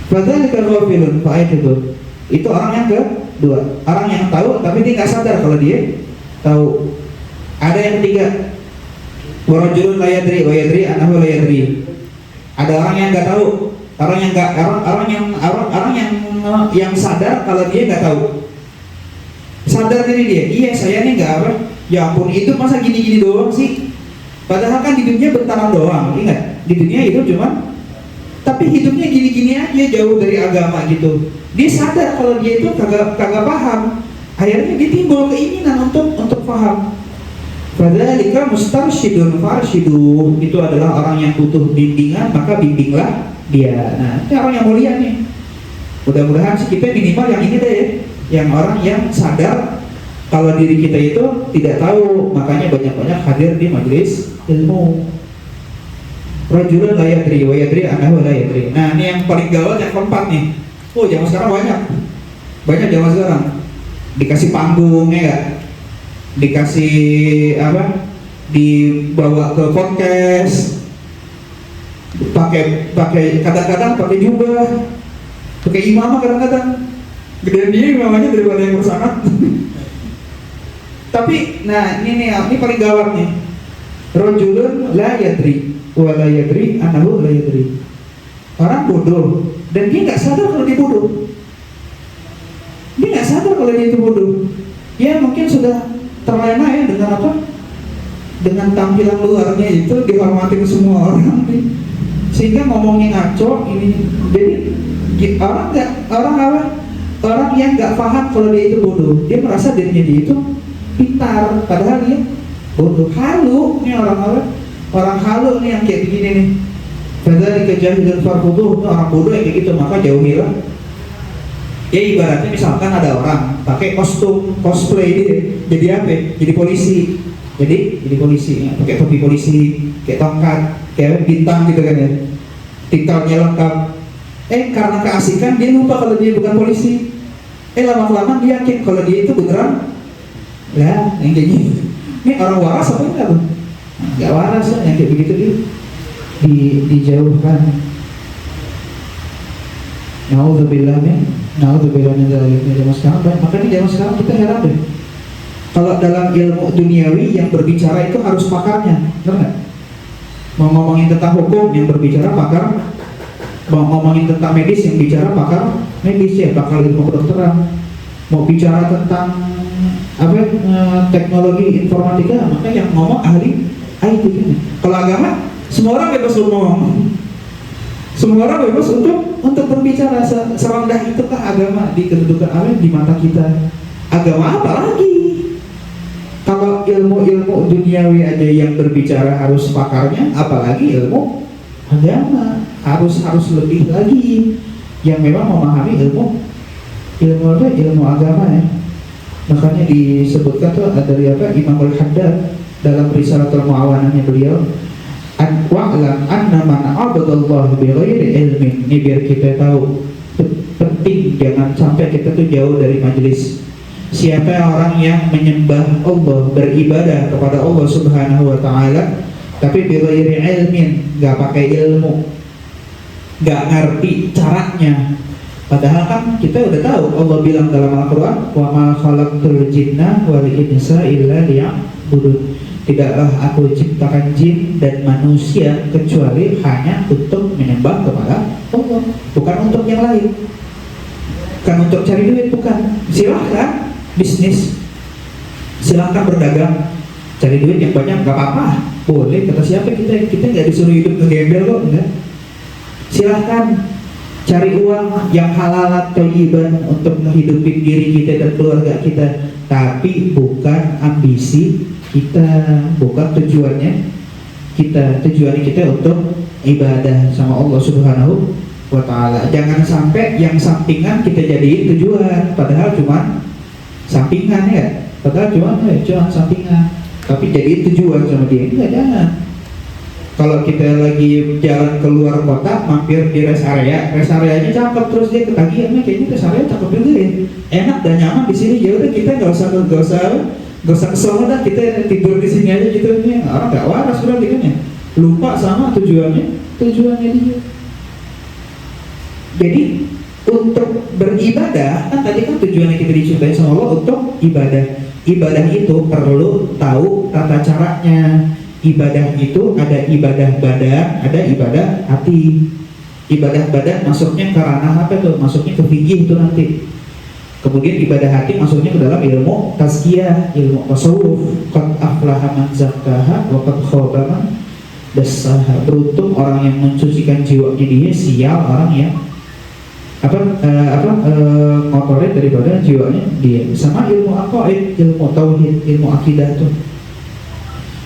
Fadzalika ghafilun fa'iqidhu. Itu orang yang kedua, orang yang tahu tapi dia nggak sadar kalau dia tahu. Ada yang ketiga, warajulun la yadri wa yadri anahu la yadri. Ada orang yang nggak tahu, orang yang sadar kalau dia nggak tahu. Sadar diri dia, iya saya nih nggak apa, ya ampun itu masa gini-gini doang sih. Padahal kan di dunia bentaran doang, ingat di dunia itu cuma, tapi hidupnya gini-gini aja jauh dari agama gitu. Dia sadar kalau dia itu kagak paham. Akhirnya dia timbul keinginan untuk paham. Fadzalika mustarsyidun farsyidu. Itu adalah orang yang butuh bimbingan, maka bimbinglah dia. Nah, ini orang yang mulia nih. Mudah-mudahan sih kita minimal yang ini deh ya. Yang orang yang sadar kalau diri kita itu tidak tahu, makanya banyak-banyak hadir di majelis ilmu. Rajulun la yadri wa yadri anahu la yadri. Nah, ini yang paling gawat yang keempat nih. Oh, zaman sekarang banyak zaman sekarang dikasih panggung ya gak? Dikasih apa? Dibawa ke podcast, pakai kadang-kadang pakai jubah, pakai imamah kadang-kadang. Gedean dia imamahnya daripada yang bersangat. Tapi, nah ini paling gawat nih. Rajulun la yadri wa la yadri anahu la yadri. Orang bodoh dan dia nggak sadar kalau dia bodoh. Dia nggak sadar kalau dia itu bodoh. Dia mungkin sudah terlena ya dengan apa? Dengan tampilan luarnya itu dihormatin semua orang, sehingga ngomongnya ngaco ini. Jadi orang yang nggak paham kalau dia itu bodoh, dia merasa dirinya dia itu pintar, padahal dia bodoh. Halu nih orang halu nih yang kayak begini nih. Fadzalika jahilun farfuduh. Orang bodoh yang kayak gitu maka jauhilah. Ya ibaratnya misalkan ada orang pakai kostum cosplay dia, jadi apa? Jadi polisi. Jadi polisi, ya, pakai topi polisi, kayak tongkat, kayak bintang gitu kan ya. Tikalnya lengkap. Karena keasikan dia lupa kalau dia bukan polisi. Lama-kelamaan dia yakin kalau dia itu beneran. Lah, yang kayak gini. Ini orang waras apa enggak tuh? Enggak waras lah yang kayak begitu dijauhkan. Nauzubillah min dzalik. Zaman sekarang makanya zaman sekarang kita heran deh. Kalau dalam ilmu duniawi yang berbicara itu harus pakarnya, benar nggak? Mau ngomongin tentang hukum yang berbicara pakar, mau ngomongin tentang medis yang bicara pakar medis ya, pakar ilmu kedokteran. Mau bicara tentang teknologi informatika, maka yang ngomong ahli IT kan. Kalau agama semua orang bebas ngomong. Semua orang bebas untuk berbicara. Serendah itukah agama di kedudukan Allah di mata kita? Agama apa lagi? Kalau ilmu duniawi aja yang berbicara harus pakarnya, apalagi ilmu agama harus lebih lagi yang memang memahami ilmu agama ya. Makanya disebutkan tuh dari Imam Al-Haddad dalam Risalatul Mu'awanahnya beliau, wa'lam anna man 'abadallaha bighairi ilmin. Ini biar kita tahu, penting jangan sampai kita tuh jauh dari majelis. Siapa orang yang menyembah Allah, beribadah kepada Allah Subhanahu wa taala tapi bighairi ilmin, enggak pakai ilmu, enggak ngerti caranya. Padahal kan kita udah tahu Allah bilang dalam Al-Qur'an, "Wa ma khalaqtul jinna wal insa illa liya'budun." Tidaklah aku ciptakan jin dan manusia kecuali hanya untuk menyembah kepada Allah, bukan untuk yang lain. Bukan untuk cari duit, bukan. Silahkan bisnis, silahkan berdagang, cari duit yang banyak, gak apa-apa, boleh. Kata siapa kita nggak disuruh hidup ngegembel kok, enggak. Silahkan cari uang yang halal thayyiban untuk menghidupi diri kita dan keluarga kita, tapi bukan ambisi kita, bukan tujuannya kita untuk ibadah sama Allah Subhanahu wa taala. Jangan sampai yang sampingan kita jadiin tujuan, padahal cuma sampingan ya, padahal cuma sampingan, tapi jadi tujuan sama dia. Enggak, jangan. Kalau kita lagi jalan keluar kota, mampir di rest areanya cakep, terus dia ketagihan, kayaknya rest area cakep juga ya, enak dan nyaman di sini. Ya udah, kita nggak usah kesel dah, kita tidur di sini aja gitu. Nih orang nggak waras berarti kan ya, lupa sama tujuannya dia. Jadi untuk beribadah, kan tadi kan tujuannya kita dicintai sama Allah untuk ibadah. Ibadah itu perlu tahu tata caranya. Ibadah itu ada ibadah badan, ada ibadah hati. Ibadah badan masuknya ke ranah apa tuh? Masuknya ke fikih itu nanti. Kemudian ibadah hati masuknya ke dalam ilmu tazkiyah, ilmu tasawuf. Qad aflaha man zakkaha wa qad khaba man dassaha. Beruntung orang yang mensucikan jiwanya dia, sial orang yang ngotorin daripada jiwanya dia. Sama ilmu aqaid, ilmu tauhid, ilmu akidah tuh.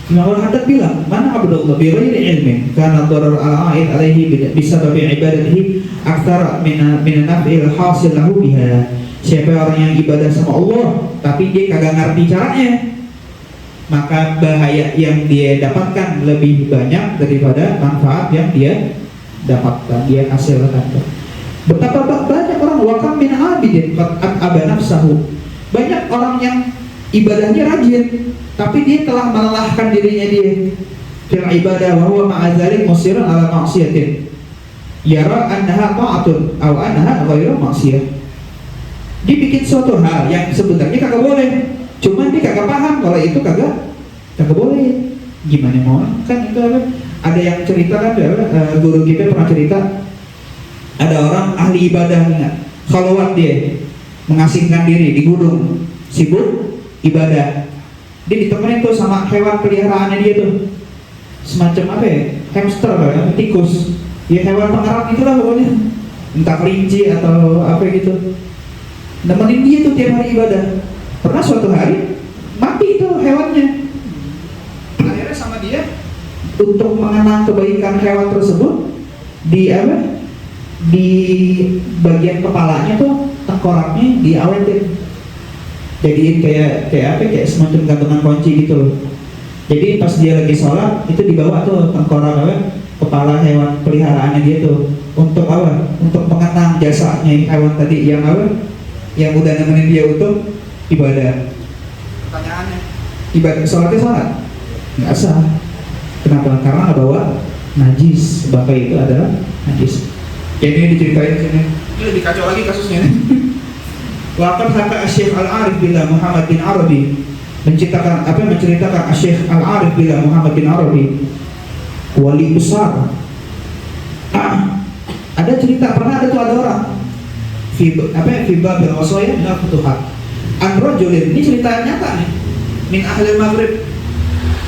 Imam Al-Haddad bilang, "Man abadallah bi ghairi ilmin kana darar al-a'id alaihi bisababi ibadatihi aktsara min naf'il hasil lahu biha." Siapa orang yang ibadah sama Allah tapi dia kagak ngerti caranya, maka bahaya yang dia dapatkan lebih banyak daripada manfaat yang dia dapatkan, dia hasilkan. Betapa banyak orang wakam min abidin qad at'aba nafsahu. Banyak orang yang ibadahnya rajin tapi dia telah melelahkan dirinya dia fil ibadah wa huwa ma'a dzalik musirun ala ma'siyatin yara annaha ta'atun aw annaha ghairu ma'siyah. Dia bikin suatu hal yang sebenarnya kagak boleh, cuman dia kagak paham kalau itu kagak boleh. Gimana mau? Kan itu ada yang cerita kan, guru kita pernah cerita, ada orang ahli ibadah, khalwat dia, mengasingkan diri di gunung, sibuk ibadah. Dia ditemenin tuh sama hewan peliharaannya dia tuh, semacam apa ya, hamster, tikus, ya hewan pengarap itulah pokoknya, entah kelinci atau apa gitu. Nemenin dia tuh tiap hari ibadah. Pernah suatu hari mati tuh hewannya. Akhirnya sama dia, untuk mengenang kebaikan hewan tersebut, di bagian kepalanya tuh tengkoraknya diawetin, jadiin kayak semacam gantungan kunci gitu loh. Jadi pas dia lagi sholat itu dibawa tuh tengkorak kepala hewan peliharaannya dia tuh, untuk apa? Untuk mengenang jasanya hewan tadi yang yang udah nemenin dia untuk ibadah. Pertanyaannya, ibadah sholatnya sholat? Nggak sah. Kenapa? Karena bawa najis. Bapak itu adalah najis. Jadi ini diceritain sini. Ini lebih kacau lagi kasusnya. Waqad haka Syekh Al-Arif billah Muhammad bin Arabi menceritakan Syekh Al-Arif billah Muhammad bin Arabi, wali besar. Ada cerita, pernah ada orang fi babil wasaya min al-futuhat an rajulin. Ini cerita nyata nih, min ahli Maghrib,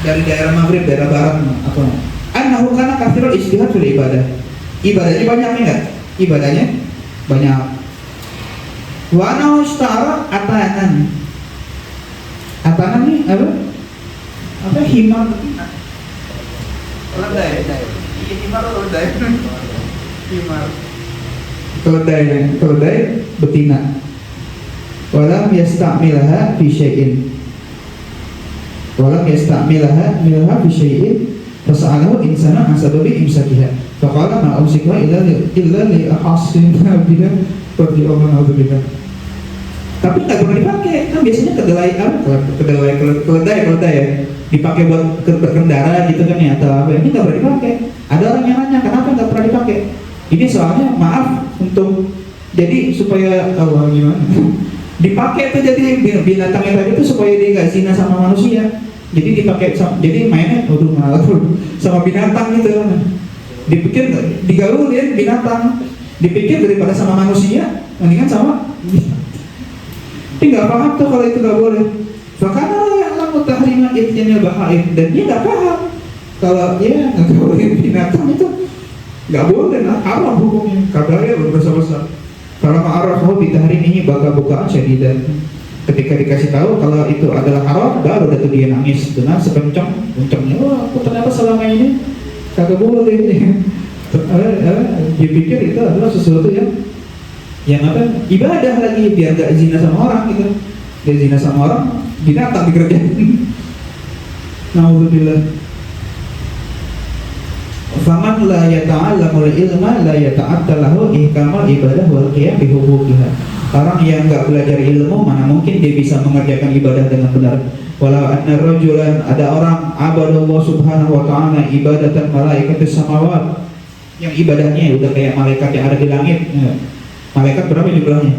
dari daerah Maghrib, daerah barat atau annahu kana kathirul ijtihad fil ibadah. Ibadahnya banyak enggak? Ibadahnya banyak. Wa naustara atanan. Atanan nih apa? Apa himar? Keledai. Iya himar keledai. Himar. Keledai betina. Walam yasta'milaha fi syai'in. Walam yasta'milaha fi syai'in. Fasa'alahu insana an sababi imsakiha. Faqala ma umsikha illa li ahassinha biha radhiyallahu anhu biha. Tapi nggak pernah dipakai. Kan biasanya keledai ya. Dipakai buat berkendara gitu kan ya, atau apa. Ini nggak pernah dipakai. Ada orang yang nanya kenapa nggak pernah dipakai. Ini soalnya maaf untuk jadi supaya Allah gimana dipakai tuh, jadi binatangnya tadi itu supaya dia nggak zina sama manusia. Jadi dipakai, jadi mainnya malah sama binatang gitu. Dipikir digaulin binatang, dipikir daripada sama manusia mendingan sama. Tapi nggak paham tuh kalau itu nggak boleh. Karena yang lamu tahriman ityanil bahaim, dan dia nggak paham kalau ya ngegaulin binatang itu nggak boleh, nah haram hukumnya. Kabarnya berbesar-besar. Kalau ma'arafahu bitahrimihi baka bukaan syadidan. Ketika dikasih tahu kalau itu adalah haram, baru dah tuh dia nangis dengan sekencang-kencangnya. Wah, aku ternyata selama ini kagak boleh nih. Dia pikir itu adalah sesuatu yang apa? Ibadah lagi, biar gak zina sama orang gitu. Dia zina sama orang, binatang dikerjain. Nauzubillah. Faman la yata'allamul ilma la yata'attalahu ihkamal ibadah wal qiyam bi huquqiha. Orang yang enggak belajar ilmu mana mungkin dia bisa mengerjakan ibadah dengan benar. Walau anna rajulan, ada orang abadallah subhanahu wa ta'ala ibadatan malaikatis samawat, yang ibadahnya udah kayak malaikat yang ada di langit. Malaikat berapa jumlahnya?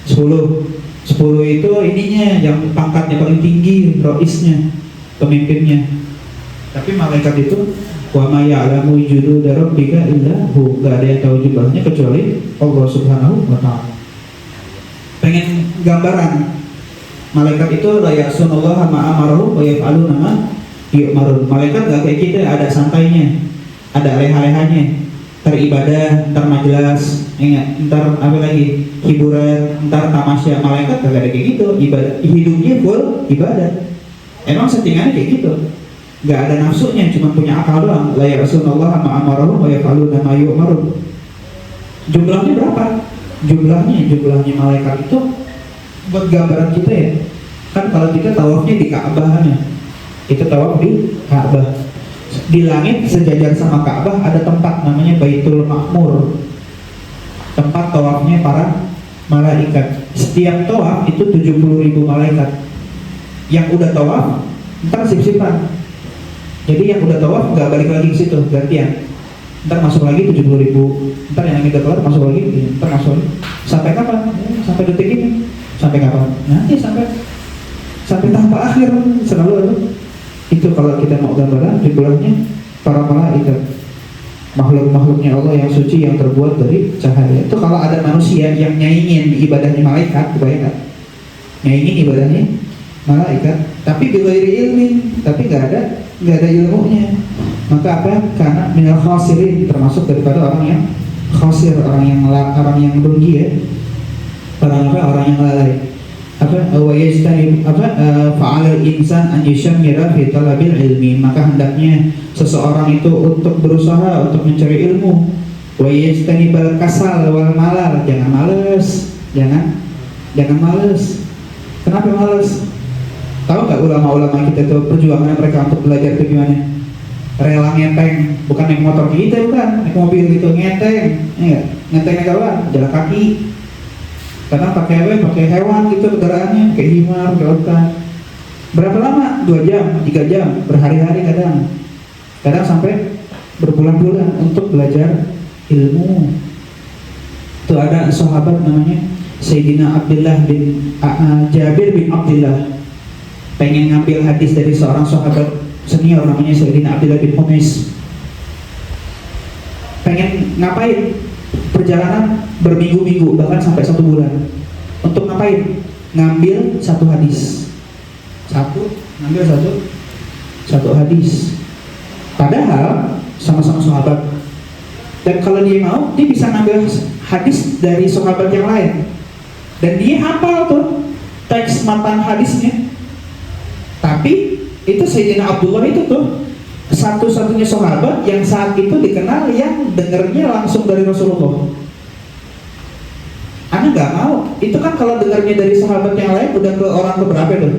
10 itu ininya yang pangkatnya paling tinggi, roisnya, pemimpinnya. Tapi malaikat itu wa ma ya'lamu junuda rabbika illa hu, enggak ada yang tahu jumlahnya kecuali Allah Subhanahu wa ta'ala. Pengen gambaran malaikat itu la ya'sunallaha ma amarahu wa yaf'aluna ma yu'marun. Malaikat enggak kayak kita, ada santainya, ada leha-lehanya. Ntar ibadah, ntar majelis, ntar apa lagi, hiburan, ntar tamasya. Malaikat gak ada kayak gitu. Ibadah, hidupnya full ibadah. Emang settingannya kayak gitu, gak ada nafsunya, cuma punya akal doang. La ya'sunallaha ma amarahu wa yaf'aluna ma yu'marun. Jumlahnya berapa? Jumlahnya malaikat itu buat gambaran kita ya. Kan kalau kita tawafnya di Ka'bah, kita tawaf di Ka'bah. Di langit sejajar sama Ka'bah ada tempat namanya Baitul Ma'mur, tempat tawafnya para malaikat. Setiap tawaf itu 70.000 malaikat. Yang udah tawaf ntar sip-sipan. Jadi yang udah tawaf nggak balik lagi ke situ, gantian. Ntar masuk lagi 70.000. Ntar yang udah keluar masuk lagi, ntar masuk lagi. Sampai kapan? Sampai detik ini. Sampai kapan? Nanti sampai tahap akhir selalu ada. Itu kalau kita mau gambaran jumlahnya para malaikat, makhluk-makhluknya Allah yang suci, yang terbuat dari cahaya. Itu kalau ada manusia yang nyaingin ibadahnya malaikat, kebayang nyaingin ibadahnya malaikat, tapi bighairi ilmin, tapi nggak ada ilmunya, maka apa? Karena minal khasirin, termasuk daripada orang yang khasir, orang yang rugi ya, orang yang lalai. Fa'alal insan an yushammira fi talabil ilmi, maka hendaknya seseorang itu untuk berusaha untuk mencari ilmu. Wa yastanibal kasal wal malal, jangan malas. Kenapa malas? Tahu nggak ulama-ulama kita tuh perjuangan mereka untuk belajar itu gimana? Rela ngeteng, bukan naik motor kita, bukan naik mobil gitu, ngeteng kawan, jalan kaki. Kadang pakai hewan gitu kendaraannya, kayak himar, kayak unta. Berapa lama? 2 jam, 3 jam, berhari-hari kadang sampai berbulan-bulan untuk belajar ilmu. Itu ada sahabat namanya Sayyidina Abdullah bin Jabir bin Abdullah, pengen ngambil hadis dari seorang sahabat senior namanya Sayyidina Abdullah bin Humays. Pengen ngapain? Perjalanan berminggu-minggu, bahkan sampai 1 bulan. Untuk ngapain? Ngambil satu hadis. Ngambil satu hadis. Padahal sama-sama sahabat. Dan kalau dia mau, dia bisa ngambil hadis dari sahabat yang lain. Dan dia hafal tuh teks matan hadisnya. Tapi itu Sayyidina Abdullah itu tuh satu-satunya sahabat yang saat itu dikenal yang dengernya langsung dari Rasulullah. Anda nggak mau, itu kan kalau dengarnya dari sahabat yang lain udah ke orang keberapa tuh?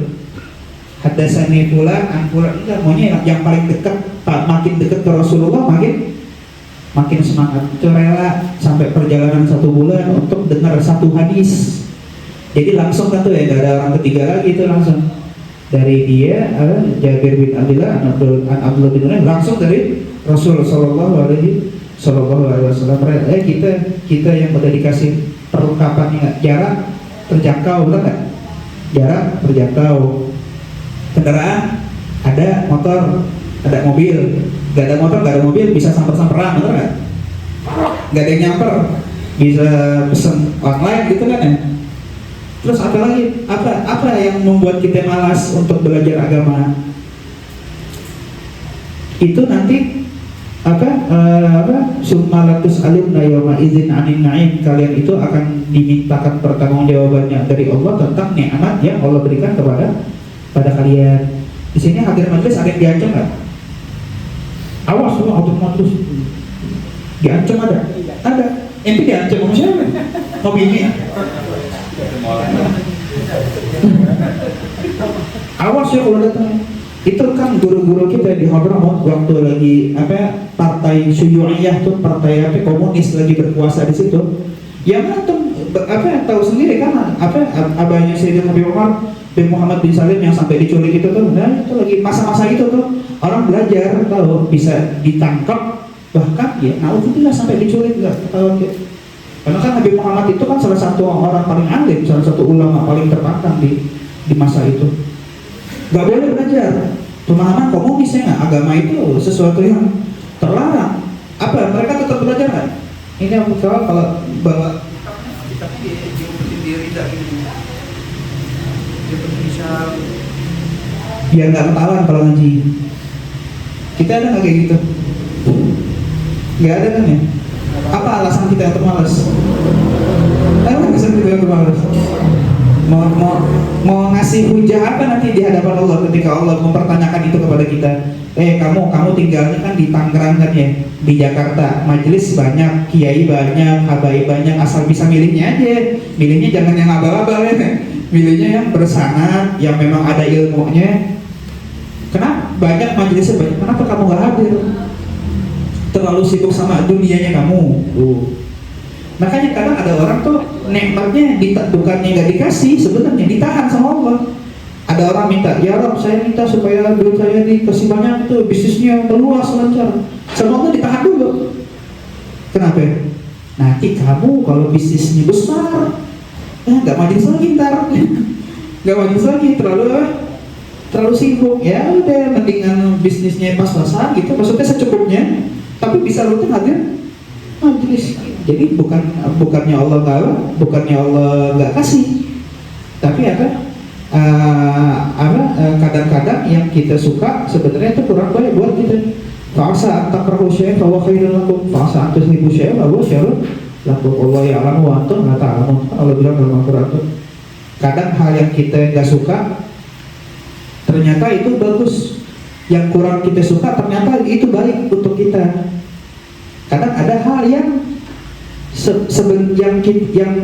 Hadasani fulan, anfulan, enggak, maunya yang paling dekat, makin dekat ke Rasulullah makin semangat. Itu rela sampai perjalanan 1 bulan untuk dengar satu hadis. Jadi langsung kan tuh ya, nggak ada orang ketiga lagi, itu langsung dari dia, Jabir bin Abdullah, an Abdullah bin Umar, langsung dari Rasul Sallallahu Alaihi Wasallam. Kita yang udah dikasih perlengkapannya, jarak terjangkau, betul nggak? Jarak terjangkau. Kendaraan ada, motor ada, mobil nggak ada, motor nggak ada, mobil bisa samper-samperan, betul nggak? Nggak ada yang nyamper, bisa pesen online gitu kan ya. Terus apa lagi? Apa yang membuat kita malas untuk belajar agama? Itu nanti sumalatus alumna yawma izin anin naim, kalian itu akan dimintakan pertanggungjawabannya dari Allah tentang nikmat yang Allah berikan pada kalian. Di sini hadir majelis ada yang diancam nggak? Awas semua otomatis diancam, ada. Ente diancam sama siapa? Mau bini? Awas ya kalau datang. Itu kan guru-guru kita di Hadramaut waktu lagi partai Syuyu'iyah tuh, partai komunis lagi berkuasa di situ. Yang tahu sendiri kan abahnya Sayyidina Nabi Muhammad bin Salim yang sampai diculik itu tuh. Nah, itu lagi masa-masa itu tuh orang belajar tahu bisa ditangkap, bahkan ya naudzubillah sampai diculik, enggak ketahuan gitu. Karena kan Nabi Muhammad itu kan salah satu orang paling alim, salah satu ulama paling terpantang di masa itu. Gak boleh belajar pemahaman komunisnya, agama itu sesuatu yang terlarang. Apa mereka tetap belajar nggak? Ini yang kalau bawa tapi dia tidak bisa biar nggak ketahuan kalau ngaji. Kita ada nggak kayak gitu? Nggak ada kan ya? Apa alasan kita untuk malas? Apa alasan kita untuk malas? Mau ngasih hujah apa nanti di hadapan Allah ketika Allah mempertanyakan itu kepada kita? Kamu tinggalnya kan di Tangerang kan ya, di Jakarta, majelis banyak, kiai banyak, habaib banyak, asal bisa milihnya aja. Milihnya jangan yang abal-abal ya, milihnya yang bersanad, yang memang ada ilmunya. Kenapa banyak majelisnya banyak? Kenapa kamu nggak hadir? Terlalu sibuk sama dunianya kamu. Makanya kadang ada orang tuh nikmatnya bukannya nggak dikasih, sebenarnya ditahan sama Allah. Ada orang minta, ya Rob, saya minta supaya duit saya dikasih banyak, itu bisnisnya meluas lancar. Sama Allah ditahan dulu. Kenapa? Nanti kamu kalau bisnisnya besar, nggak majelis lagi ntar, nggak majelis lagi, terlalu sibuk. Ya udah, mendingan bisnisnya pas-pasan gitu, maksudnya secukupnya, tapi bisa rutin hadir majelis. Jadi bukannya Allah nggak kasih, tapi kadang-kadang yang kita suka sebenarnya itu kurang baik buat kita. Fa'asa antakrahu syai'an fa huwa khairun lakum, fa'asa antuhibbu syai'an fa huwa syarrun lakum. Allah ya'lamu wa antum la ta'lamun. Allah bilang dalam Al-Qur'an itu, kadang hal yang kita nggak suka ternyata itu bagus, yang kurang kita suka ternyata itu baik untuk kita. Kadang ada hal yang yang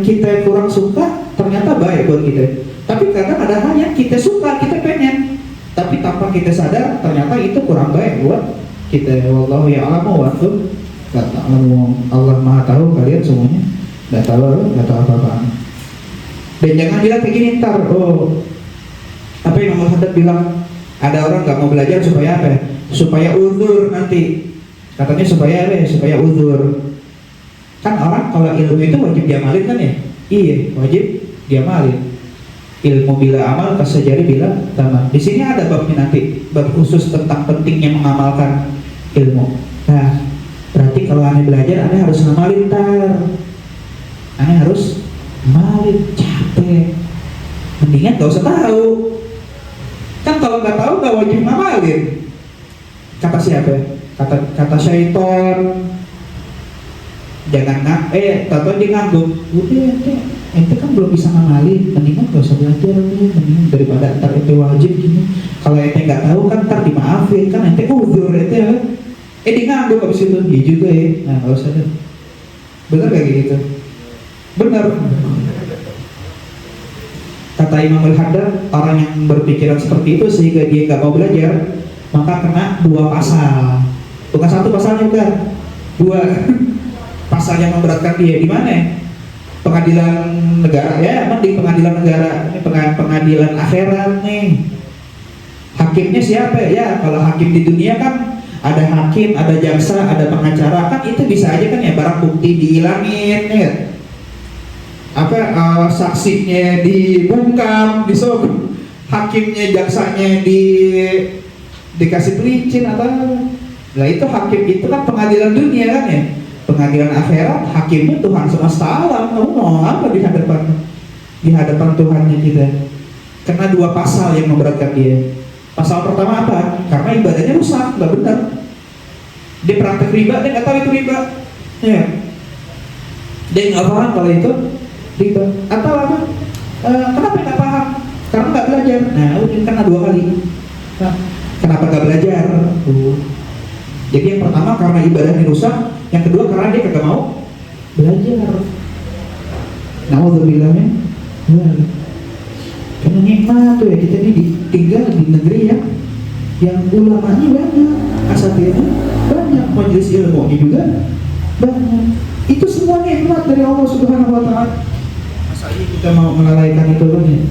kita kurang suka ternyata baik buat kita. Tapi kadang ada hal yang kita suka, kita pengen, tapi tanpa kita sadar ternyata itu kurang baik buat kita. Wallahu ya'lamu wa antum la ta'lamun. Allah Maha tahu, kalian semuanya enggak tahu apa-apa. Dan jangan bilang kayak gini ntar, apa yang Imam Haddad bilang, ada orang nggak mau belajar supaya apa? Supaya uzur nanti. Katanya supaya uzur. Kan orang kalau ilmu itu wajib diamalin kan ya? Iya, wajib diamalin. Ilmu bila amal kasajari bila taman. Di sini ada babnya nanti, bab khusus tentang pentingnya mengamalkan ilmu. Nah, berarti kalau aneh belajar, aneh harus ngamalin aneh harus ngamalin, capek. Mendingan gak usah tahu. Kan kalau nggak tahu nggak wajib ngamalin. Kata siapa? Kata syaitan. jangan tahu dia ngangguk, udah ente kan belum bisa ngamalin, mendingan gak usah belajar nih, mendingan daripada ntar ente wajib gini. Kalau ente nggak tahu kan ntar dimaafin, kan ente uzur ente kan. Dia ngangguk habis itu, dia juga ya, nah nggak usah deh. Bener kayak gitu? Bener. Kata Imam Al-Haddad, orang yang berpikiran seperti itu sehingga dia nggak mau belajar, maka kena 2 pasal. Bukan 1 pasalnya, bukan 2 pasal yang memberatkan dia. Di mana? Pengadilan negara ya, emang di pengadilan negara, ini pengadilan akhirat nih. Hakimnya siapa ya? Kalau hakim di dunia kan ada hakim, ada jaksa, ada pengacara, kan itu bisa aja kan ya, barang bukti dihilangin ya. Saksinya dibungkam, hakimnya, jaksanya dikasih pelicin atau. Lah itu hakim itu kan pengadilan dunia kan ya. Pengadilan akhirat hakimnya Tuhan semesta alam. Kamu mau apa di hadapan Tuhannya kita? Kena 2 pasal yang memberatkan dia. Pasal pertama apa? Karena ibadahnya rusak, nggak benar. Dia praktek riba, dia nggak tahu itu riba. Ya. Dia nggak paham kalau itu riba. Atau apa? Kenapa nggak paham? Karena nggak belajar. Nah, udah kena 2 kali. Nah, kenapa nggak belajar? Jadi yang pertama karena ibadahnya rusak, yang kedua karena dia kagak mau belajar. Nauzubillahi. Karena nikmat tuh ya, kita ini tinggal di negeri yang ulamanya banyak, asatidnya banyak, majelis ilmunya juga banyak. Itu semua nikmat dari Allah Subhanahu wa taala. Masa iya kita mau melalaikan itu kan ya?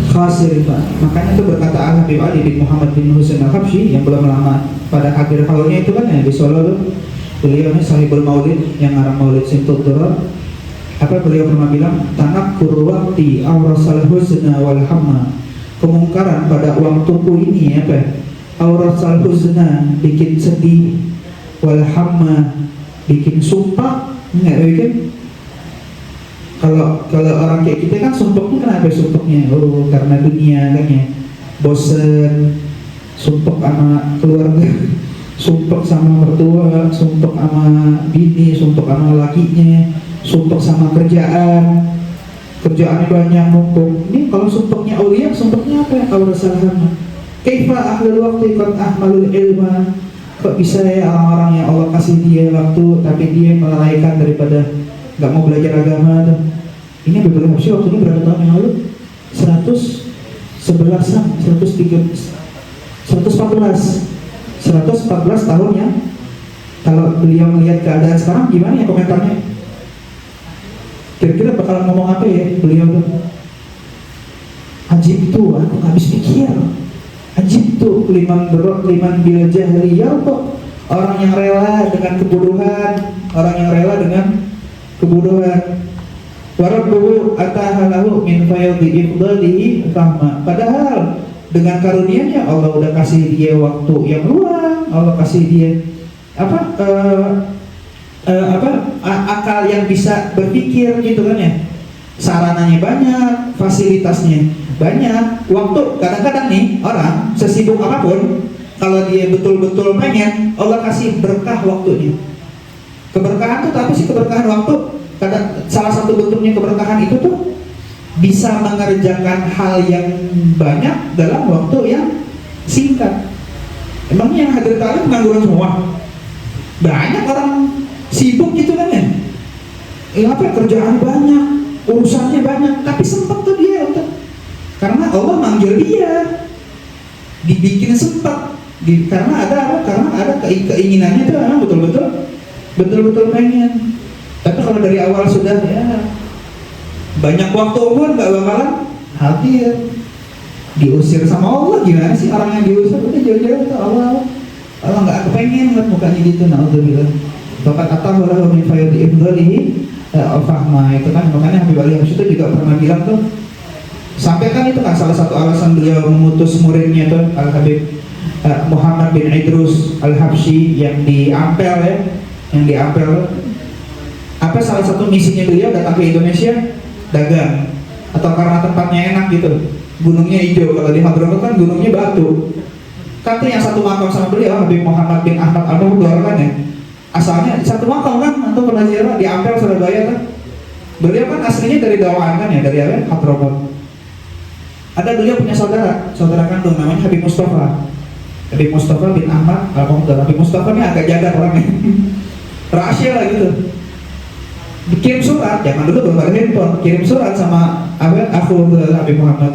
Khasir, Pak. Makanya itu berkata Al-Habib Ali bin Muhammad bin Husain Al-Habsyi yang belum lama pada akhir haulnya itu kan ya di Solo tuh. Beliau ini sahibul maulid yang ngarang maulid Simtud Durar. Apa beliau pernah bilang, tanakkur waqti awrasal husna wal hamma. Kemungkaran pada waktuku ini apa? Awrasal husna, bikin sedih, wal hamma, bikin sumpah, enggak bikin. Kalau orang kayak kita kan sumpahnya kenapa sumpahnya? Oh, karena dunia kan ya. Bosen, sumpah sama keluarga, sumpah sama mertua, sumpah sama bini, sumpah sama lakinya, sumpah sama kerjaannya banyak numpuk. Ini kalau sumpahnya aulia, sumpahnya apa ya? Kalau rasulullah, kaifa ahlul waqti qad ahmalul ilma. Kok bisa ya orang-orang yang Allah kasih dia waktu tapi dia melalaikan daripada nggak mau belajar agama tuh. Ini beberapa sih waktunya berapa tahun yang lalu? 114 tahun ya. Kalau beliau melihat keadaan sekarang gimana ya komentarnya? Kira-kira bakal ngomong apa ya beliau tuh? Ajib tuh, aku nggak habis pikir. Ajib tuh, liman bil jahliyah kok. Orang yang rela dengan kebodohan, orang yang rela dengan kebodohan. Warabbuhu atahalahu min fayadhi ifdalihi fahma. Padahal dengan karunia-Nya Allah udah kasih dia waktu yang luang, Allah kasih dia akal yang bisa berpikir gitu kan ya. Sarananya banyak, fasilitasnya banyak. Waktu kadang-kadang nih orang sesibuk apapun, kalau dia betul-betul pengen, Allah kasih berkah waktunya. Keberkahan itu apa sih keberkahan waktu? Salah satu bentuknya keberkahan itu tuh bisa mengerjakan hal yang banyak dalam waktu yang singkat. Emangnya yang hadir kalian pengangguran semua? Banyak orang sibuk gitu kan ya? Apa kerjaan banyak, urusannya banyak, tapi sempat tuh dia untuk, karena Allah manggil dia, dibikin sempat, karena ada keinginannya tuh memang betul-betul pengen. Tapi kalau dari awal sudah ya banyak waktu pun gak bakalan hadir. Diusir sama Allah, gimana sih orang yang diusir? Udah jauh-jauh tuh Allah gak kepengen lihat mukanya gitu. Na'udzubillah. Bakat atahullah min fayadhi ifdalihi fahma. Itu kan makanya Habib Ali Habsyi itu juga pernah bilang tuh, sampai kan itu kan salah satu alasan beliau memutus muridnya tuh Al-Habib Muhammad bin Idrus Al-Habsyi yang di Ampel ya, yang di Ampel. Apa salah satu misinya beliau datang ke Indonesia dagang, atau karena tempatnya enak gitu, gunungnya hijau. Kalau di Hadramaut kan gunungnya batu. Kata yang satu makam sama beliau Habib Muhammad bin Ahmad Al-Muhdar kan ya, asalnya satu makam kan, atau pernah ziarah di Ampel Surabaya kan. Beliau kan aslinya dari Dawan kan ya, dari apa? Hadramut. Ada beliau punya saudara kandung namanya Habib Mustafa. Habib Mustafa bin Ahmad Al-Qamdar. Habib Mustafa ini agak jaga orangnya. Rahasia lah gitu. Dikirim surat, zaman dulu belum ada handphone, kirim surat sama aku Habib Muhammad.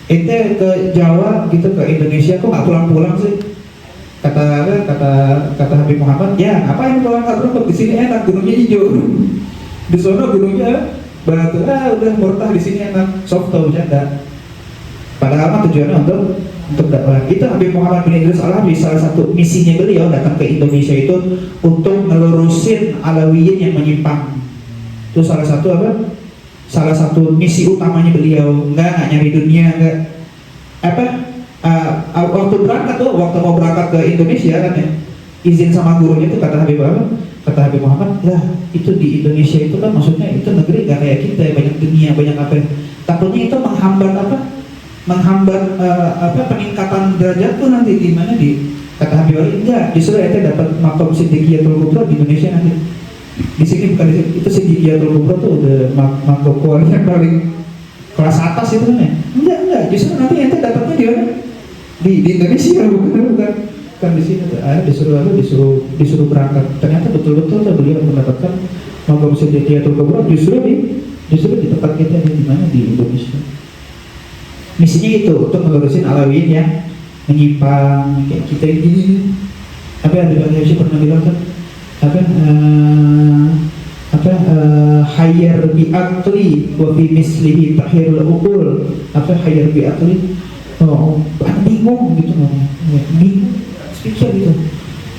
Ente ke Jawa gitu, ke Indonesia kok nggak pulang-pulang sih? Kata Habib Muhammad, ya apa yang pulang Hadramut, di sini enak, gunungnya hijau. Di sana gunungnya batu, udah murtah, di sini enak, soft bercanda. Padahal mah tujuannya untuk dakwah. Itu Habib Muhammad bin Idris Al-Habsyi, salah satu misinya beliau datang ke Indonesia itu untuk ngelurusin Alawiyin yang menyimpang. Itu salah satu salah satu misi utamanya beliau. Nggak nyari dunia, waktu waktu mau berangkat ke Indonesia kan ya, izin sama gurunya itu kata Habib Muhammad, lah itu di Indonesia itu kan maksudnya itu negeri gak kayak kita, banyak dunia, banyak apa, takutnya itu menghambat peningkatan derajat tuh nanti di mana, di kata Habib Muhammad, enggak, justru itu dapat maqam Siddiqiyatul Kubra di Indonesia nanti. Di sini bukan di sini, itu Siddiqiyatul Kubra tuh udah maqam yang paling kelas atas itu kan ya. Enggak, justru nanti ente dapatnya di mana? Di Indonesia, bukan di sini. Disuruh berangkat. Ternyata betul-betul beliau mendapatkan maqam Siddiqiyatul Kubra justru di tempat kita di mana, di Indonesia. Misinya itu untuk melurusin Alawiyin yang menyimpang kayak kita ini. Apa yang Habib pernah bilang kan? Hayar bi'aqli wa fi mislihi tahirul uqul. Hayar bi'aqli, bingung gitu, bingung speaker gitu.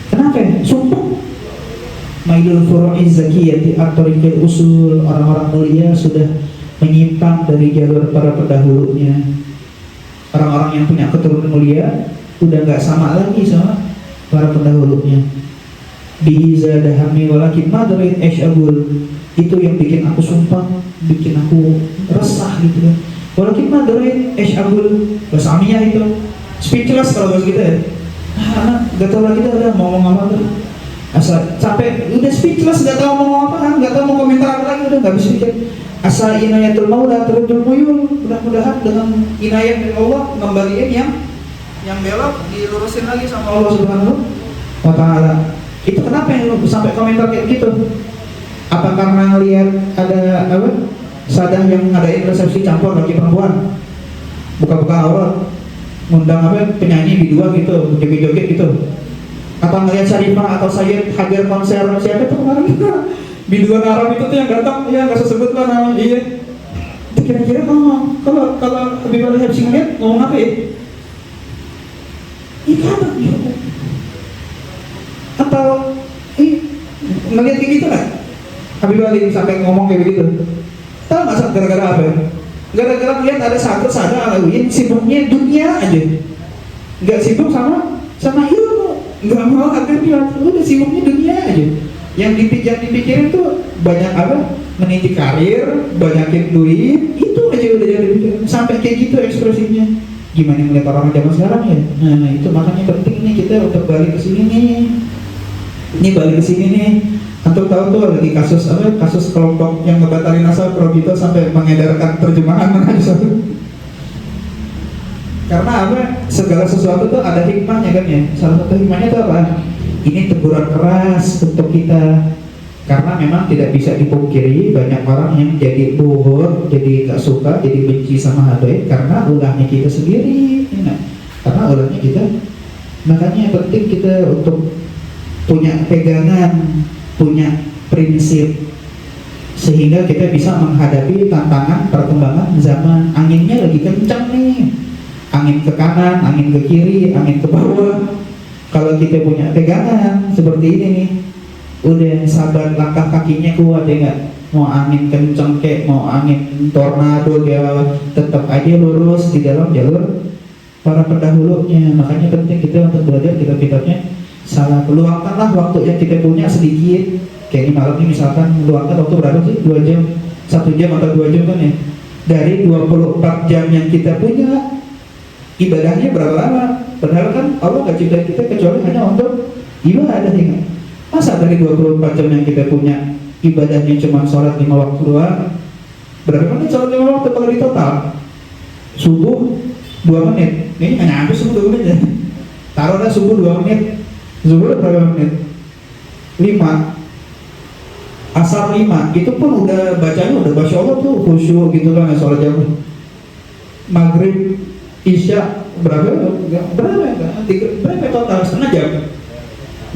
Kenapa ya? Sumpah Mailul furu'i zakiyati at-tariqil usul, orang-orang mulia sudah menyimpang dari jalur para pendahulunya. Orang-orang yang punya keturunan mulia udah gak sama lagi sama para pendahulunya. Bihiza dahami walakin madrid eshabul, itu yang bikin aku sumpah, bikin aku resah gitu kan. Walakin madrid eshabul, bahasa Amiyah itu speechless kalau bahasa kita ya. Gak tau lagi udah mau ngomong apa tuh. Asal capek, udah speechless, gak tau mau ngomong apa kan, gak tau mau komentar apa lagi, udah gak bisa pikir. Asal inayatul maula terjul muyul, mudah-mudahan dengan inayat dari Allah ngembaliin yang belok dilurusin lagi sama Allah Subhanahu wa Ta'ala. Itu kenapa yang sampai komentar kayak gitu? Apa karena lihat ada Sadah yang ngadain resepsi campur laki perempuan, buka-buka aurat, ngundang penyanyi bidua gitu, joget-joget gitu? Atau ngelihat Syarifah atau Sayyid hadir konser siapa itu kemarin? Biduan Arab itu tuh yang datang, ya nggak sebut lah namanya. Iya. Kira-kira kalau Habib Al-Habsyi ngeliat ngomong apa ya? Apa? Atau ngeliat kayak gitu lah. Habib Ali sampai ngomong kayak begitu. Tahu nggak gara-gara apa? Gara-gara ngeliat ada Sada Alawiyin sibuknya dunia aja, nggak sibuk sama ilmu, nggak mau agar udah sibuknya dunia aja. Yang dipikirin tuh banyak meniti karir, banyakin duit, itu aja udah jadi pikiran. Sampai kayak gitu ekspresinya. Gimana ngeliat orang zaman sekarang ya? Nah itu makanya penting nih kita untuk balik ke sini nih. Ini balik ke sini nih. Antum tahu tuh lagi kasus kelompok yang ngebatalin asal Probito sampai mengedarkan terjemahan manhaj. Karena segala sesuatu tuh ada hikmahnya kan ya. Salah satu hikmahnya tuh apa? Ini teguran keras untuk kita, karena memang tidak bisa dipungkiri banyak orang yang jadi buhur, jadi gak suka, jadi benci sama Habaib karena ulahnya kita sendiri, karena ulahnya kita. Makanya penting kita untuk punya pegangan, punya prinsip, sehingga kita bisa menghadapi tantangan perkembangan zaman. Anginnya lagi kencang nih, angin ke kanan, angin ke kiri, angin ke bawah. Kalau kita punya pegangan seperti ini nih, udah sabar, langkah kakinya kuat ya nggak? Mau angin kenceng kek, mau angin tornado, dia tetap aja lurus di dalam jalur para pendahulunya. Makanya penting kita untuk belajar kitab-kitabnya. Salah, luangkanlah waktu yang kita punya sedikit. Kayak ini malam ini misalkan, luangkan waktu berapa sih? 2 jam, 1 jam atau 2 jam kan ya? Dari 24 jam yang kita punya, ibadahnya berapa lama? Padahal kan Allah gak cipta kita kecuali hanya untuk ibadah ya. Masa dari 24 jam yang kita punya ibadahnya cuma sholat 5 waktu doang? Berapa menit sholat 5 waktu kalau di total? Subuh 2 menit. Ini nggak nyampe subuh 2 menit ya. Taruhlah subuh 2 menit. Zuhur berapa menit? 5. Asar 5. Itu pun udah bacanya udah Masya Allah tuh khusyuk gitu kan, sholat jam. Maghrib, Isya berapa total? Setengah jam.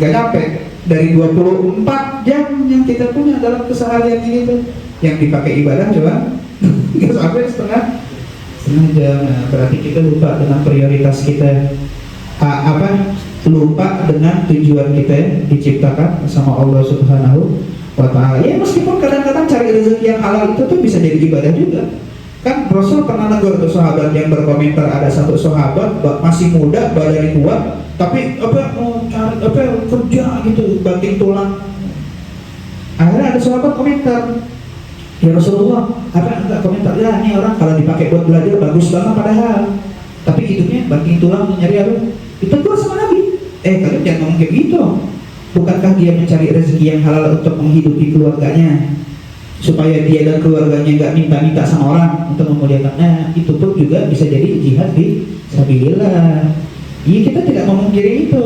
Nggak nyampe. Dari 24 jam yang kita punya dalam keseharian ini tuh yang dipakai ibadah coba nggak sampai setengah jam. Nah, berarti kita lupa dengan prioritas kita, lupa dengan tujuan kita diciptakan sama Allah Subhanahu wa Ta'ala. Ya meskipun kadang-kadang cari rezeki yang halal itu tuh bisa jadi ibadah juga. Kan Rasul pernah negur tuh sahabat yang berkomentar, ada satu sahabat masih muda, badannya kuat, tapi mau cari kerja gitu, banting tulang. Akhirnya ada sahabat komentar, ya Rasulullah, enggak komentar, ya ini orang kalau dipakai buat belajar bagus banget padahal, tapi hidupnya banting tulang nyari apa? Ditegur sama Nabi. Kalian jangan ngomong kayak gitu. Bukankah dia mencari rezeki yang halal untuk menghidupi keluarganya, supaya dia dan keluarganya nggak minta-minta sama orang untuk memuliakan? Nah, itu pun juga bisa jadi jihad fi sabilillah. Iya, kita tidak memungkiri itu,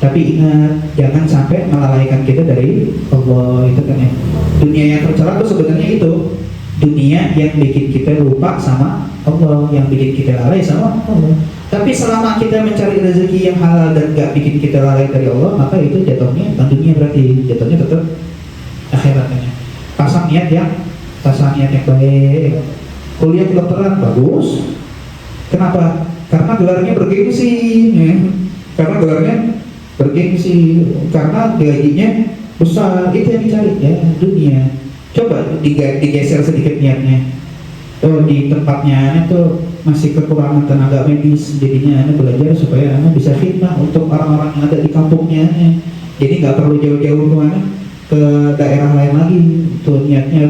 tapi ingat jangan sampai melalaikan kita dari Allah. Itu kan ya, dunia yang tercela itu sebenarnya itu dunia yang bikin kita lupa sama Allah, yang bikin kita lalai sama Allah. Tapi selama kita mencari rezeki yang halal dan nggak bikin kita lalai dari Allah, maka itu jatuhnya bukan dunia, berarti jatuhnya tetap akhiratnya. Pasang niat yang baik. Kuliah kedokteran bagus. Kenapa? Karena gelarnya bergengsi, ya. Karena gajinya besar, itu yang dicari ya, dunia. Coba digeser sedikit niatnya. Di tempatnya itu masih kekurangan tenaga medis, jadinya Anda belajar supaya Anda bisa khidmah untuk orang-orang yang ada di kampungnya. Jadi nggak perlu jauh-jauh kemana, ke daerah lain lagi. Itu niatnya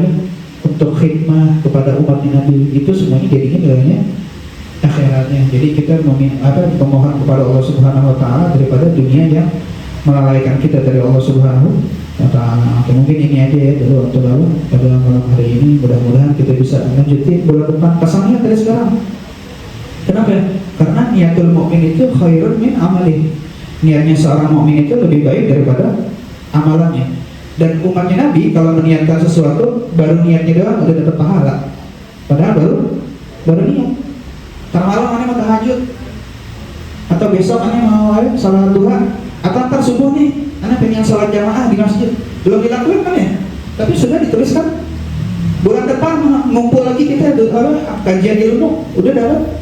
untuk khidmah kepada umat Nabi. Itu semuanya jadinya nilainya akhiratnya. Jadi kita memohon kepada Allah Subhanahu wa Ta'ala daripada dunia yang melalaikan kita dari Allah Subhanahu wa Ta'ala. Oke, mungkin ini aja ya dulu untuk pada malam hari ini. Mudah-mudahan kita bisa lanjutin bulan depan. Pasangnya dari sekarang. Kenapa? Karena niatul mukmin itu khairun min amalih. Niatnya seorang mukmin itu lebih baik daripada amalannya. Dan umatnya Nabi kalau meniatkan sesuatu, baru niatnya doang udah dapat pahala. Padahal baru niat. Ntar malam mana mau tahajud, atau besok mana mau salat duha, atau ntar subuh nih anak pengen sholat jamaah di masjid, belum dilakukan kan ya, tapi sudah dituliskan. Bulan depan ngumpul lagi kita kajian ilmu, udah dapat.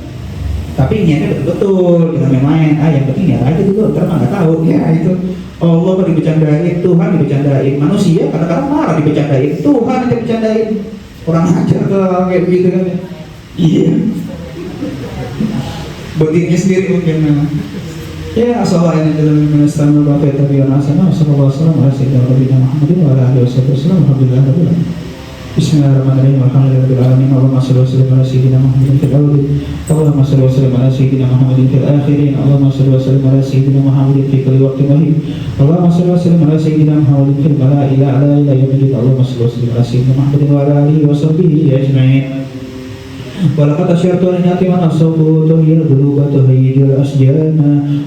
Tapi niatnya betul-betul, jangan main-main. Yang penting niat aja dulu, ntar nggak tahu ya itu. Allah dibecandain, Tuhan dibecandain, manusia kadang-kadang marah dibecandain, Tuhan yang dibecandain. Orang ajar kayak begitu kan? Iya. Batinnya sendiri mungkin. Ya, assalamualaikum warahmatullahi wabarakatuh. Bismillahirrahmanirrahim. Alhamdulillahirabbil alamin. Allahumma shalli wa sallim ala sayyidina Muhammadin fil awwalin. Allahumma shalli wa sallim ala sayyidina Muhammadin fil akhirin. Allahumma shalli wa sallim ala sayyidina Muhammadin fi kulli waqtin wa hin. Allahumma shalli wa sallim ala sayyidina Muhammadin fil mala'i a'la ila yaumil din. Allahumma shalli wa sallim ala sayyidina Muhammadin wa ala alihi wa sahbihi ajma'in. ولقد أشرت لنعت من الصوت هي القلوب تهيج الأشجان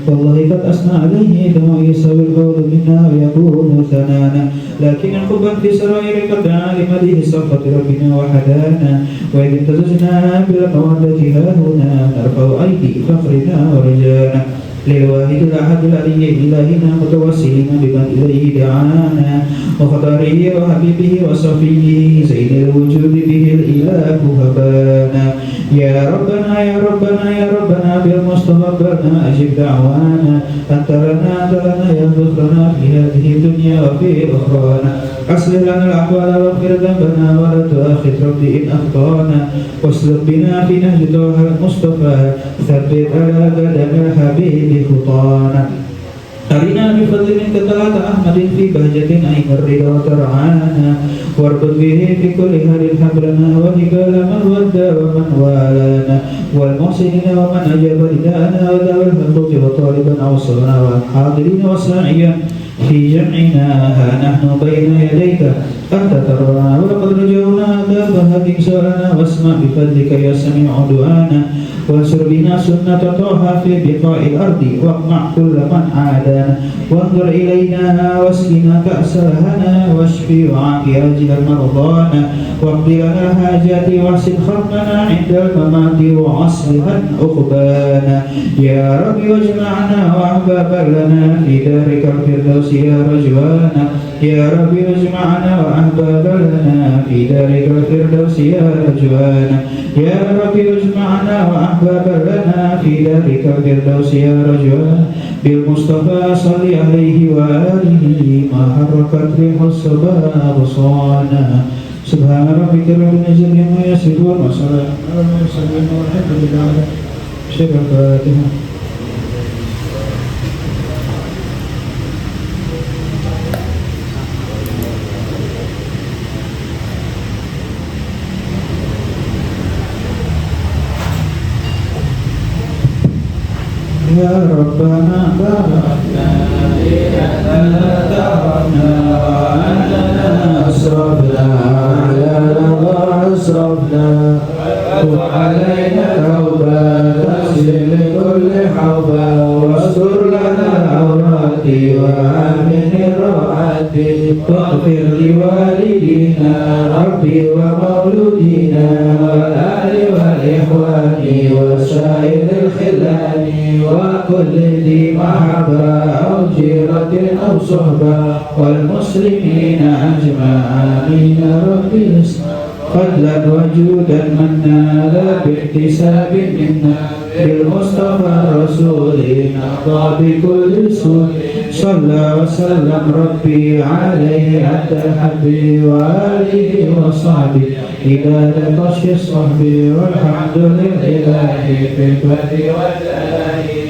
والله قد أثنى عليه كما يسوي القول منا ويكون ثنانا لكن الحب في سرائر قد دعا لمديه صفة ربنا وحدانا وإذ امتزجنا بالمودة ها هنا نرفع أيدي فخرنا ورجانا للواحد الأحد العلي إلهنا متوسلين بمن إليه دعانا وخطره وحبيبه وصفيه زين الوجود به الإله هبانا يا ربنا يا ربنا يا ربنا بالمصطفى ربنا أجب دعوانا أنت لنا يا ذكرنا في هذه الدنيا وفي أخرانا أصلح لنا الأحوال واغفر ذنبنا ولا تؤاخذ ربي إن أخطأنا واسلك بنا في نهج طه المصطفى ثبت على قدم الحبيب خطانا أرنا بفضل منك طلعت أحمد في بهجة أين الرضا ترعانا واربط به في كل هل حبلنا وهبال من ودى ومن والانا والمحسنين ومن أجاب رداءنا وذوي الحقوق وطالبا أوصلنا والحاضرين والساعيا في جمعنا ها نحن بين يديك أنت ترانا ولقد رجوناك فهدك سؤالنا واسمع بفضلك يا سميع دعانا وانصر بنا سنة طه في بقاع الأرض واقمع كل من عادانا وانظر إلينا واسقنا كأس لهنا واشفي وعافي أجل مرضانا واقض لنا حاجات واحسن ختمنا عند الممات وأصلحا عقبانا يا رب واجمعنا وأحبابا لنا في دارك الفردوس يا رجوانا يا رب واجمعنا وأحبابا لنا في دارك الفردوس يا رجوانا يا رب واجمعنا وأحبابا لنا في دارك الفردوس يا رجوانا بالمصطفى صل عليه وآله ما حركت ريح الصبا بصانا سبحان ربك رب العزة عما يصفون وسلام على المرسلين والحمد لله شكرا الفاتحة. يا ربنا باركنا لأننا تعبنا وأننا أسرفنا على رضا أسرفنا وعلينا توبة تغسل لكل حوبة واستر لنا العورات وآمن الروعات واغفر لوالدينا ربي ومولودينا والآل والإخوان وسائر الخلان وكل ذي محبة أو جيرة أو صحبة والمسلمين أجمعين ربي فضلا وجودا منا لا باحتساب منا بالمصطفى الرسول نقضى بكل سوء صلى وسلم ربي عليه حتى حبي وآله وصحبه إلى لقش الصحب والحمد لله في الفتح والآله.